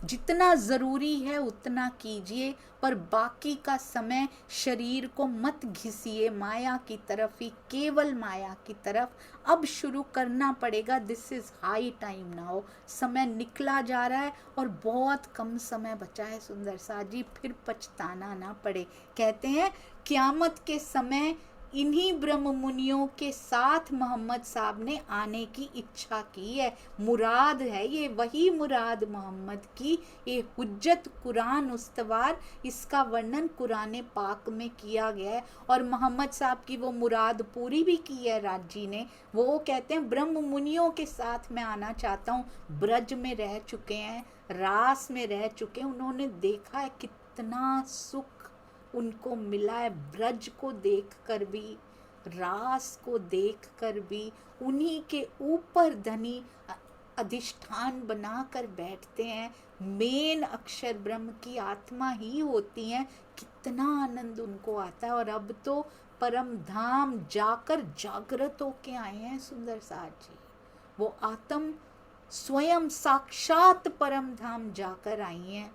जितना ज़रूरी है उतना कीजिए, पर बाकी का समय शरीर को मत घिसिए माया की तरफ ही, केवल माया की तरफ। अब शुरू करना पड़ेगा, this is high time now. समय निकला जा रहा है और बहुत कम समय बचा है सुंदर साजी, फिर पछताना ना पड़े। कहते हैं क़यामत के समय इन्हीं ब्रह्म मुनियों के साथ मोहम्मद साहब ने आने की इच्छा की है, मुराद है ये, वही मुराद मोहम्मद की। ये हुज्जत कुरान उस्तवार, इसका वर्णन कुरान पाक में किया गया है, और मोहम्मद साहब की वो मुराद पूरी भी की है राजी ने। वो कहते हैं ब्रह्म मुनियों के साथ मैं आना चाहता हूँ। ब्रज में रह चुके हैं, रास में रह चुके हैं, उन्होंने देखा है कितना सुख उनको मिला है, ब्रज को देखकर भी, रास को देखकर भी। उन्हीं के ऊपर धनी अधिष्ठान बनाकर बैठते हैं, मेन अक्षर ब्रह्म की आत्मा ही होती हैं। कितना आनंद उनको आता है, और अब तो परम धाम जाकर जागृत होके आए हैं सुंदर साज जी। वो आत्म स्वयं साक्षात परम धाम जाकर आई हैं।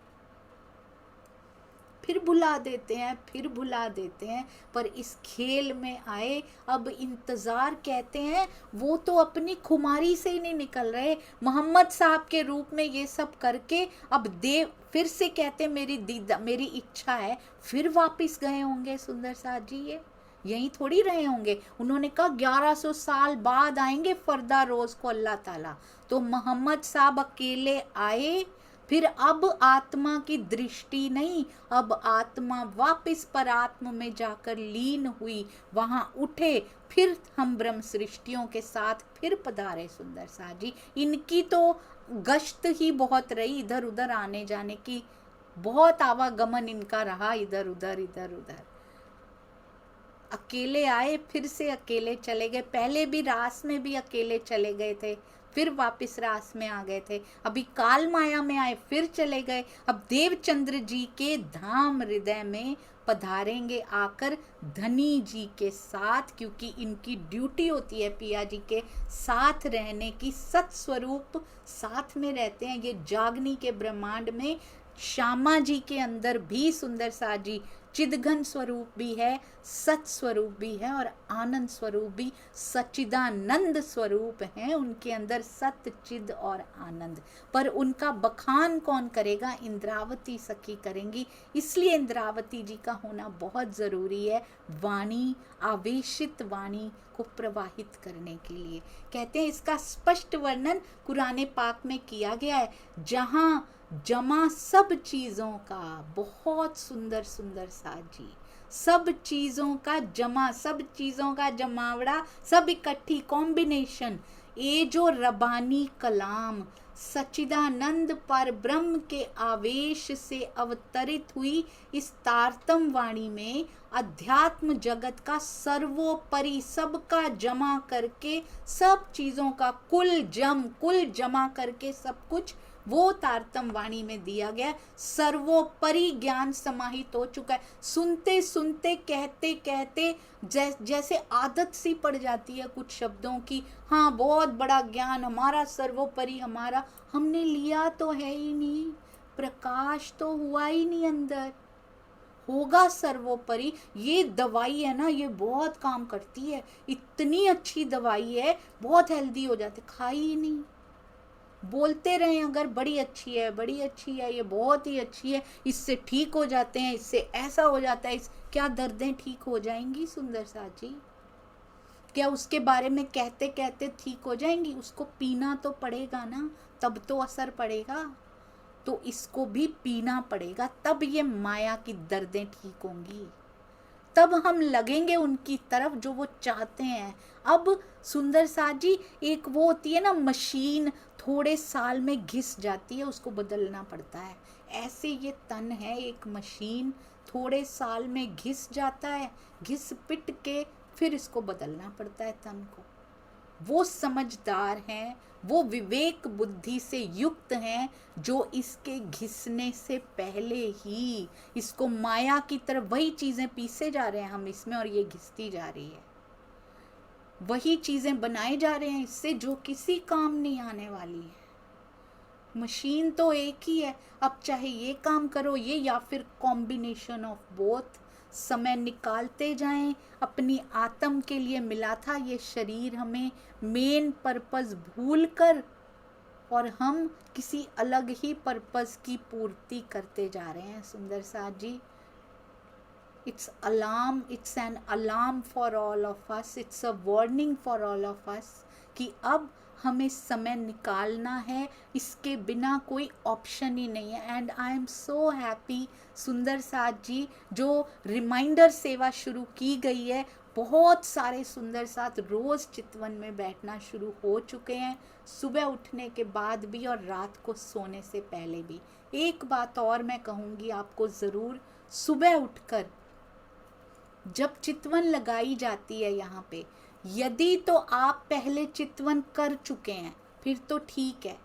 फिर भुला देते हैं, फिर भुला देते हैं, पर इस खेल में आए। अब इंतज़ार कहते हैं, वो तो अपनी खुमारी से ही नहीं निकल रहे। मोहम्मद साहब के रूप में ये सब करके अब देव फिर से कहते मेरी इच्छा है, फिर वापस गए होंगे सुंदर साज जी। ये यहीं थोड़ी रहे होंगे। उन्होंने कहा 1100 साल बाद आएंगे फरदा रोज़ को अल्लाह ताला। तो मोहम्मद साहब अकेले आए, फिर अब आत्मा की दृष्टि नहीं, अब आत्मा वापस परात्म में जाकर लीन हुई, वहाँ उठे, फिर हम ब्रह्म सृष्टियों के साथ फिर पधारे सुंदर साजी। इनकी तो गश्त ही बहुत रही, इधर उधर आने जाने की, बहुत आवागमन इनका रहा, इधर उधर इधर उधर। अकेले आए, फिर से अकेले चले गए। पहले भी रास में भी अकेले चले गए थे, फिर वापस रास में आ गए थे। अभी काल माया में आए, फिर चले गए। अब देवचंद्र जी के धाम हृदय में पधारेंगे आकर धनी जी के साथ, क्योंकि इनकी ड्यूटी होती है पिया जी के साथ रहने की। सत्स्वरूप साथ में रहते हैं ये जागनी के ब्रह्मांड में। श्यामा जी के अंदर भी सुंदर साजी चिदघन स्वरूप भी है, सत स्वरूप भी है, और आनंद स्वरूप भी, सच्चिदानंद स्वरूप है उनके अंदर, सत चिद और आनंद। पर उनका बखान कौन करेगा? इंद्रावती सखी करेंगी। इसलिए इंद्रावती जी का होना बहुत ज़रूरी है, वाणी, आवेशित वाणी को प्रवाहित करने के लिए। कहते हैं इसका स्पष्ट वर्णन कुरान पाक में किया गया है, जहाँ जमा सब चीज़ों का, बहुत सुंदर सुंदर साजी, सब चीज़ों का जमा, सब चीज़ों का जमावड़ा, सब इकट्ठी कॉम्बिनेशन, ये जो रबानी कलाम सच्चिदानंद पर ब्रह्म के आवेश से अवतरित हुई इस तारतम वाणी में अध्यात्म जगत का सर्वोपरि सबका जमा करके, सब चीजों का कुल जमा करके सब कुछ वो तारतम वाणी में दिया गया। सर्वोपरि ज्ञान समाहित हो चुका है। सुनते सुनते कहते कहते जैसे आदत सी पड़ जाती है कुछ शब्दों की, हाँ बहुत बड़ा ज्ञान हमारा, सर्वोपरि हमारा, हमने लिया तो है ही नहीं, प्रकाश तो हुआ ही नहीं अंदर, होगा सर्वोपरि। ये दवाई है ना, ये बहुत काम करती है, इतनी अच्छी दवाई है, बहुत हेल्दी हो जाते, खाई ही नहीं। बोलते रहे अगर बड़ी अच्छी है, बड़ी अच्छी है, ये बहुत ही अच्छी है, इससे ठीक हो जाते हैं, इससे ऐसा हो जाता है, क्या दर्दें ठीक हो जाएंगी सुंदर साथ जी? क्या उसके बारे में कहते कहते ठीक हो जाएंगी? उसको पीना तो पड़ेगा ना, तब तो असर पड़ेगा। तो इसको भी पीना पड़ेगा, तब ये माया की दर्दें ठीक होंगी, तब हम लगेंगे उनकी तरफ जो वो चाहते हैं। अब सुंदर साथ जी, एक वो होती है ना मशीन, थोड़े साल में घिस जाती है, उसको बदलना पड़ता है। ऐसे ये तन है एक मशीन, थोड़े साल में घिस जाता है, घिस पिट के फिर इसको बदलना पड़ता है तन को। वो समझदार हैं, वो विवेक बुद्धि से युक्त हैं, जो इसके घिसने से पहले ही इसको माया की तरफ, वही चीजें पीसे जा रहे हैं हम इसमें और ये घिसती जा रही है, वही चीजें बनाए जा रहे हैं इससे जो किसी काम नहीं आने वाली है। मशीन तो एक ही है, अब चाहे ये काम करो ये, या फिर कॉम्बिनेशन ऑफ बोथ। समय निकालते जाएं, अपनी आत्म के लिए मिला था ये शरीर हमें, मेन पर्पस भूल कर, और हम किसी अलग ही पर्पस की पूर्ति करते जा रहे हैं सुंदर साथ जी। It's an alarm for all of us, it's a warning for all of us कि अब हमें समय निकालना है, इसके बिना कोई ऑप्शन ही नहीं है। And I am so happy सुंदर साथ जी, जो रिमाइंडर सेवा शुरू की गई है, बहुत सारे सुंदर साथ रोज चितवन में बैठना शुरू हो चुके हैं, सुबह उठने के बाद भी और रात को सोने से पहले भी। एक बात और मैं कहूँगी आपको ज़रूर, सुबह उठकर जब चितवन लगाई जाती है यहाँ पे, यदि तो आप पहले चितवन कर चुके हैं फिर तो ठीक है,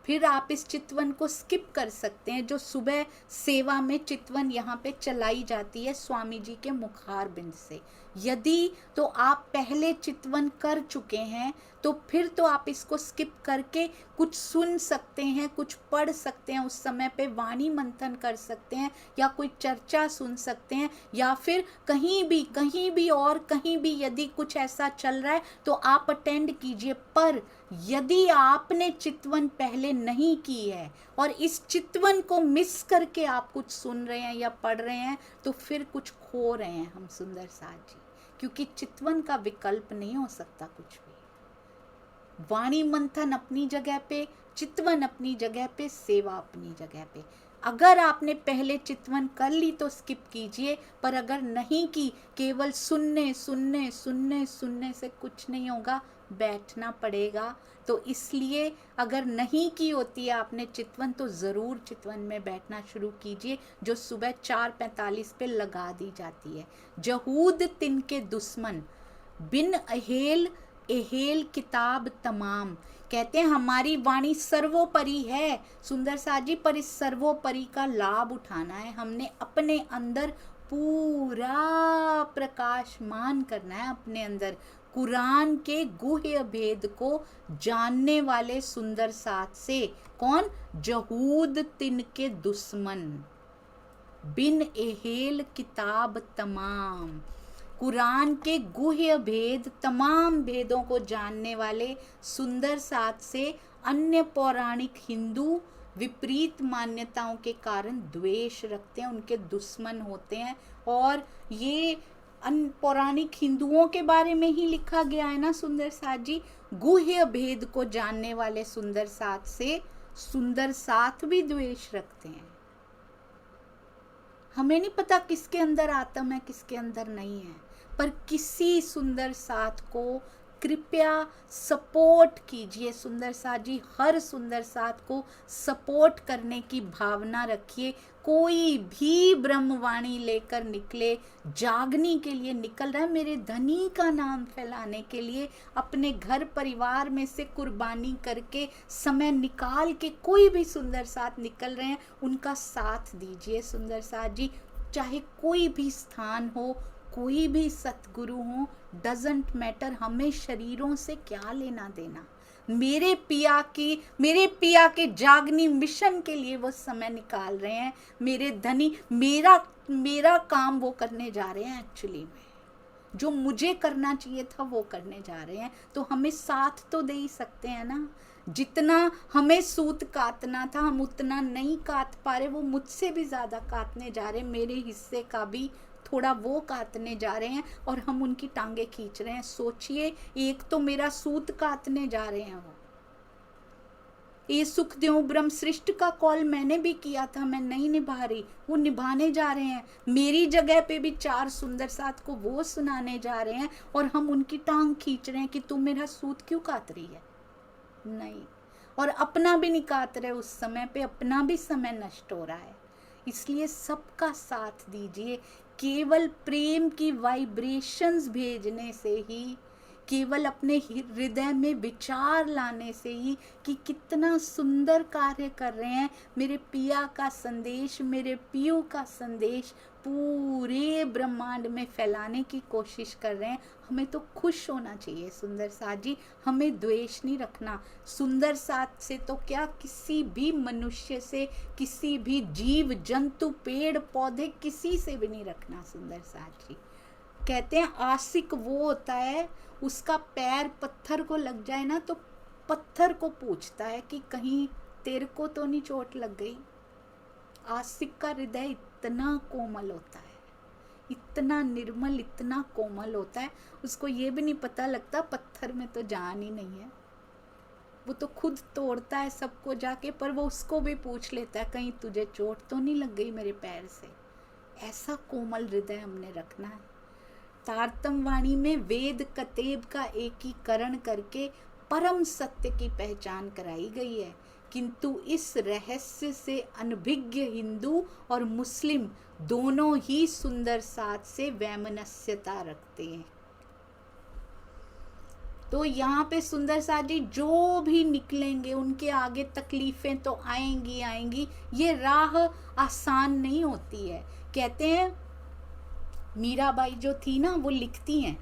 फिर आप इस चितवन को स्किप कर सकते हैं। जो सुबह सेवा में चितवन यहाँ पे चलाई जाती है स्वामी जी के मुखार बिंद से, यदि तो आप पहले चितवन कर चुके हैं तो फिर तो आप इसको स्किप करके कुछ सुन सकते हैं, कुछ पढ़ सकते हैं, उस समय पे वाणी मंथन कर सकते हैं, या कोई चर्चा सुन सकते हैं, या फिर कहीं भी और कहीं भी यदि कुछ ऐसा चल रहा है तो आप अटेंड कीजिए। पर यदि आपने चितवन पहले नहीं की है और इस चितवन को मिस करके आप कुछ सुन रहे हैं या पढ़ रहे हैं तो फिर कुछ खो रहे हैं हम सुंदर साथ जी, क्योंकि चितवन का विकल्प नहीं हो सकता कुछ भी। वाणी मंथन अपनी जगह पे, चितवन अपनी जगह पे, सेवा अपनी जगह पे। अगर आपने पहले चितवन कर ली तो स्किप कीजिए, पर अगर नहीं की, केवल सुनने सुनने सुनने सुनने से कुछ नहीं होगा, बैठना पड़ेगा। तो इसलिए अगर नहीं की होती है आपने चितवन तो ज़रूर चितवन में बैठना शुरू कीजिए, जो सुबह 4:45 पे लगा दी जाती है। जहूद तिनके दुश्मन बिन एहेल किताब तमाम, कहते हैं हमारी वाणी सर्वोपरि है सुंदर साथ जी, पर इस सर्वोपरि का लाभ उठाना है, हमने अपने अंदर पूरा प्रकाशमान करना है, अपने अंदर कुरान के गुह्य भेद को जानने वाले सुंदर साथ से। कौन? जहूद तिनके दुश्मन बिन एहेल किताब तमाम, कुरान के गुह्य भेद, तमाम भेदों को जानने वाले सुंदर साथ से अन्य पौराणिक हिंदू विपरीत मान्यताओं के कारण द्वेष रखते हैं, उनके दुश्मन होते हैं। और ये पौराणिक हिंदुओं के बारे में ही लिखा गया है ना सुंदर साथ जी, गुह्य भेद को जानने वाले सुंदर साथ से सुंदर साथ भी द्वेष रखते हैं। हमें नहीं पता किसके अंदर आत्मा है किसके अंदर नहीं है, पर किसी सुंदर साथ को कृपया सपोर्ट कीजिए सुंदर साथ जी, हर सुंदर साथ को सपोर्ट करने की भावना रखिए। कोई भी ब्रह्मवाणी लेकर निकले, जागने के लिए निकल रहा है, मेरे धनी का नाम फैलाने के लिए, अपने घर परिवार में से कुर्बानी करके समय निकाल के कोई भी सुंदर साथ निकल रहे हैं, उनका साथ दीजिए सुंदर साथ जी। चाहे कोई भी स्थान हो, कोई भी सतगुरु हो, डजेंट मैटर, हमें शरीरों से क्या लेना देना। मेरे पिया के जागनी मिशन के लिए वो समय निकाल रहे हैं, मेरे धनी, मेरा काम वो करने जा रहे हैं, एक्चुअली में जो मुझे करना चाहिए था वो करने जा रहे हैं। तो हमें साथ तो दे ही सकते हैं ना। जितना हमें सूत काटना था हम उतना नहीं काट पा रहे, वो मुझसे भी ज़्यादा काटने जा रहे हैं, मेरे हिस्से का भी थोड़ा वो काटने जा रहे हैं और हम उनकी टांगे खींच रहे हैं। सोचिए, एक तो मेरा सूत काटने जा रहे हैं वो। ये सुखदेव ब्रह्म सृष्टि का कॉल मैंने भी किया था, मैं नहीं निभा रही, वो निभाने जा रहे हैं। मेरी जगह पे भी 4 सुंदर साथ को वो सुनाने जा रहे हैं और हम उनकी टांग खींच रहे हैं कि तुम मेरा सूत क्यों काट रही है। नहीं, और अपना भी नहीं काट रहे, उस समय पे अपना भी समय नष्ट हो रहा है। इसलिए सबका साथ दीजिए। केवल प्रेम की वाइब्रेशंस भेजने से ही, केवल अपने हृदय में विचार लाने से ही कि कितना सुंदर कार्य कर रहे हैं, मेरे पिया का संदेश, मेरे पियू का संदेश पूरे ब्रह्मांड में फैलाने की कोशिश कर रहे हैं, हमें तो खुश होना चाहिए सुंदर साथ जी। हमें द्वेष नहीं रखना सुंदर साथ से, तो क्या किसी भी मनुष्य से, किसी भी जीव जंतु पेड़ पौधे किसी से भी नहीं रखना सुंदर साथ जी। कहते हैं आशिक वो होता है, उसका पैर पत्थर को लग जाए ना तो पत्थर को पूछता है कि कहीं तेरे को तो नहीं चोट लग गई। आशिक का हृदय इतना कोमल होता है, इतना निर्मल, इतना कोमल होता है, उसको ये भी नहीं पता लगता पत्थर में तो जान ही नहीं है। वो तो खुद तोड़ता है सबको जाके, पर वो उसको भी पूछ लेता है कहीं तुझे चोट तो नहीं लग गई मेरे पैर से। ऐसा कोमल हृदय हमने रखना है। तारतम वाणी में वेद कतेब का एकीकरण करके परम सत्य की पहचान कराई गई है, किंतु इस रहस्य से अनभिज्ञ हिंदू और मुस्लिम दोनों ही सुंदर साथ से वैमनस्यता रखते हैं। तो यहाँ पे सुंदर साथ जी जो भी निकलेंगे उनके आगे तकलीफें तो आएंगी आएंगी, ये राह आसान नहीं होती है। कहते हैं मीराबाई जो थी ना, वो लिखती हैं,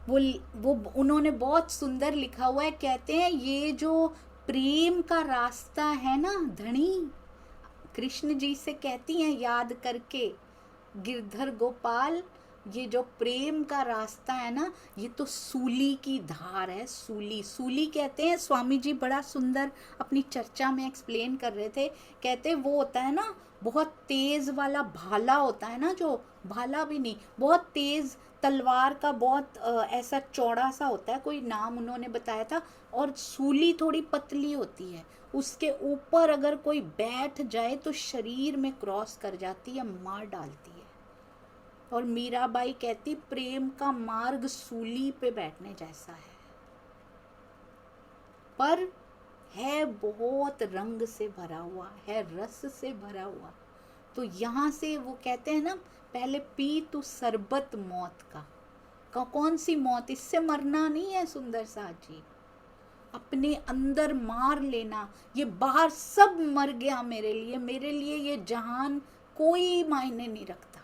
वो उन्होंने बहुत सुंदर लिखा हुआ है। कहते हैं ये जो प्रेम का रास्ता है ना धनी, कृष्ण जी से कहती हैं याद करके, गिरधर गोपाल, ये जो प्रेम का रास्ता है ना, ये तो सूली की धार है। सूली कहते हैं, स्वामी जी बड़ा सुंदर अपनी चर्चा में एक्सप्लेन कर रहे थे। कहते वो होता है ना बहुत तेज वाला भाला होता है ना, जो भाला भी नहीं, बहुत तेज तलवार का, बहुत ऐसा चौड़ा सा होता है, कोई नाम उन्होंने बताया था। और सूली थोड़ी पतली होती है, उसके ऊपर अगर कोई बैठ जाए तो शरीर में क्रॉस कर जाती है, मार डालती है। और मीराबाई कहती प्रेम का मार्ग सूली पे बैठने जैसा है, पर है बहुत रंग से भरा हुआ है, रस से भरा हुआ। तो यहाँ से वो कहते हैं ना, पहले पी तू शरबत मौत का। कौन सी मौत, इससे मरना नहीं है सुंदर साथ जी, अपने अंदर मार लेना। ये बाहर सब मर गया मेरे लिए ये जहान कोई मायने नहीं रखता,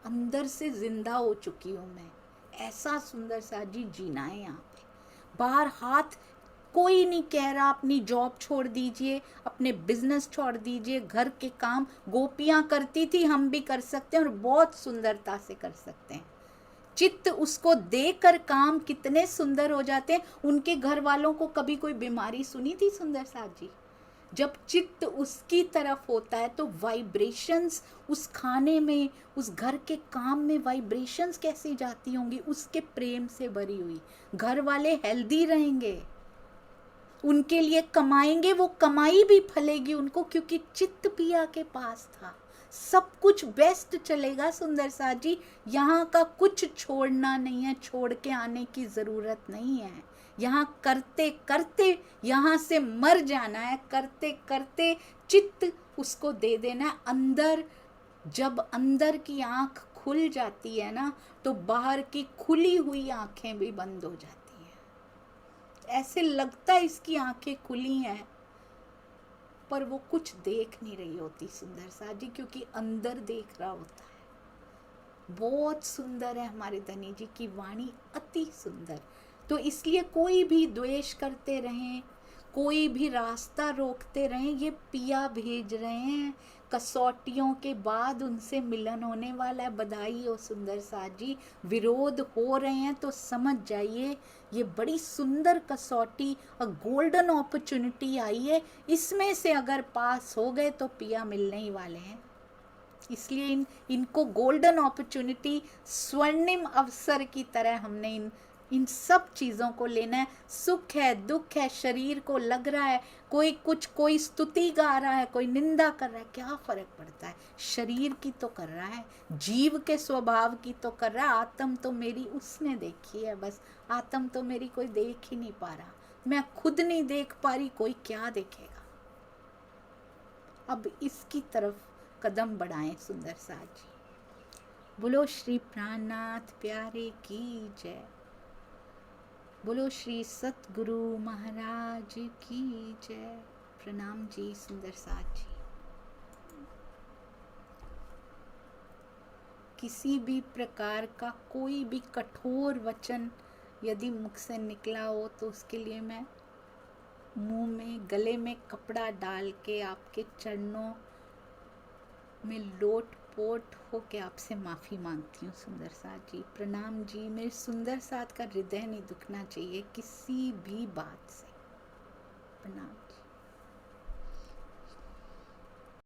अंदर से जिंदा हो चुकी हूँ मैं। ऐसा सुंदर साथ जी जीना है यहाँ पे। बाहर हाथ कोई नहीं कह रहा अपनी जॉब छोड़ दीजिए, अपने बिजनेस छोड़ दीजिए, घर के काम गोपियाँ करती थी, हम भी कर सकते हैं और बहुत सुंदरता से कर सकते हैं। चित्त उसको देकर काम कितने सुंदर हो जाते हैं। उनके घर वालों को कभी कोई बीमारी सुनी थी सुंदर साथ जी? जब चित्त उसकी तरफ होता है तो वाइब्रेशंस उस खाने में, उस घर के काम में वाइब्रेशंस कैसी जाती होंगी, उसके प्रेम से भरी हुई। घर वाले हेल्दी रहेंगे, उनके लिए कमाएंगे, वो कमाई भी फलेगी उनको, क्योंकि चित्त पिया के पास था, सब कुछ बेस्ट चलेगा सुंदर साथ जी, यहाँ का कुछ छोड़ना नहीं है, छोड़ के आने की ज़रूरत नहीं है। यहाँ करते करते यहाँ से मर जाना है, करते करते चित्त उसको दे देना है। अंदर जब अंदर की आँख खुल जाती है ना, तो बाहर की खुली हुई आँखें भी बंद हो जाती हैं। ऐसे लगता है इसकी आँखें खुली हैं, पर वो कुछ देख नहीं रही होती सुंदर सा जी, क्योंकि अंदर देख रहा होता है। बहुत सुंदर है हमारे धनी जी की वाणी, अति सुंदर। तो इसलिए कोई भी द्वेष करते रहें, कोई भी रास्ता रोकते रहें, ये पिया भेज रहे हैं। कसौटियों के बाद उनसे मिलन होने वाला है। बधाई हो सुंदर साथ जी। विरोध हो रहे हैं तो समझ जाइए ये बड़ी सुंदर कसौटी और गोल्डन अपॉर्चुनिटी आई है। इसमें से अगर पास हो गए तो पिया मिलने ही वाले हैं। इसलिए इनको गोल्डन अपॉर्चुनिटी, स्वर्णिम अवसर की तरह हमने इन सब चीज़ों को लेना है। सुख है, दुख है, शरीर को लग रहा है, कोई स्तुति गा रहा है, कोई निंदा कर रहा है, क्या फर्क पड़ता है। शरीर की तो कर रहा है, जीव के स्वभाव की तो कर रहा है। आत्म तो मेरी उसने देखी है, बस आत्म तो मेरी कोई देख ही नहीं पा रहा। मैं खुद नहीं देख पा रही, कोई क्या देखेगा। अब इसकी तरफ कदम बढ़ाएं सुंदर साथ जी। बोलो श्री प्राणनाथ प्यारे की जय। बोलो श्री सतगुरु महाराज की जय। प्रणाम जी सुंदर साथ जी। किसी भी प्रकार का कोई भी कठोर वचन यदि मुख से निकला हो तो उसके लिए मैं मुंह में, गले में कपड़ा डाल के आपके चरणों में लोट पोट हो के आपसे माफ़ी मांगती हूँ सुंदर साथ जी। प्रणाम जी। मेरे सुंदर साथ का हृदय नहीं दुखना चाहिए किसी भी बात से। प्रणाम।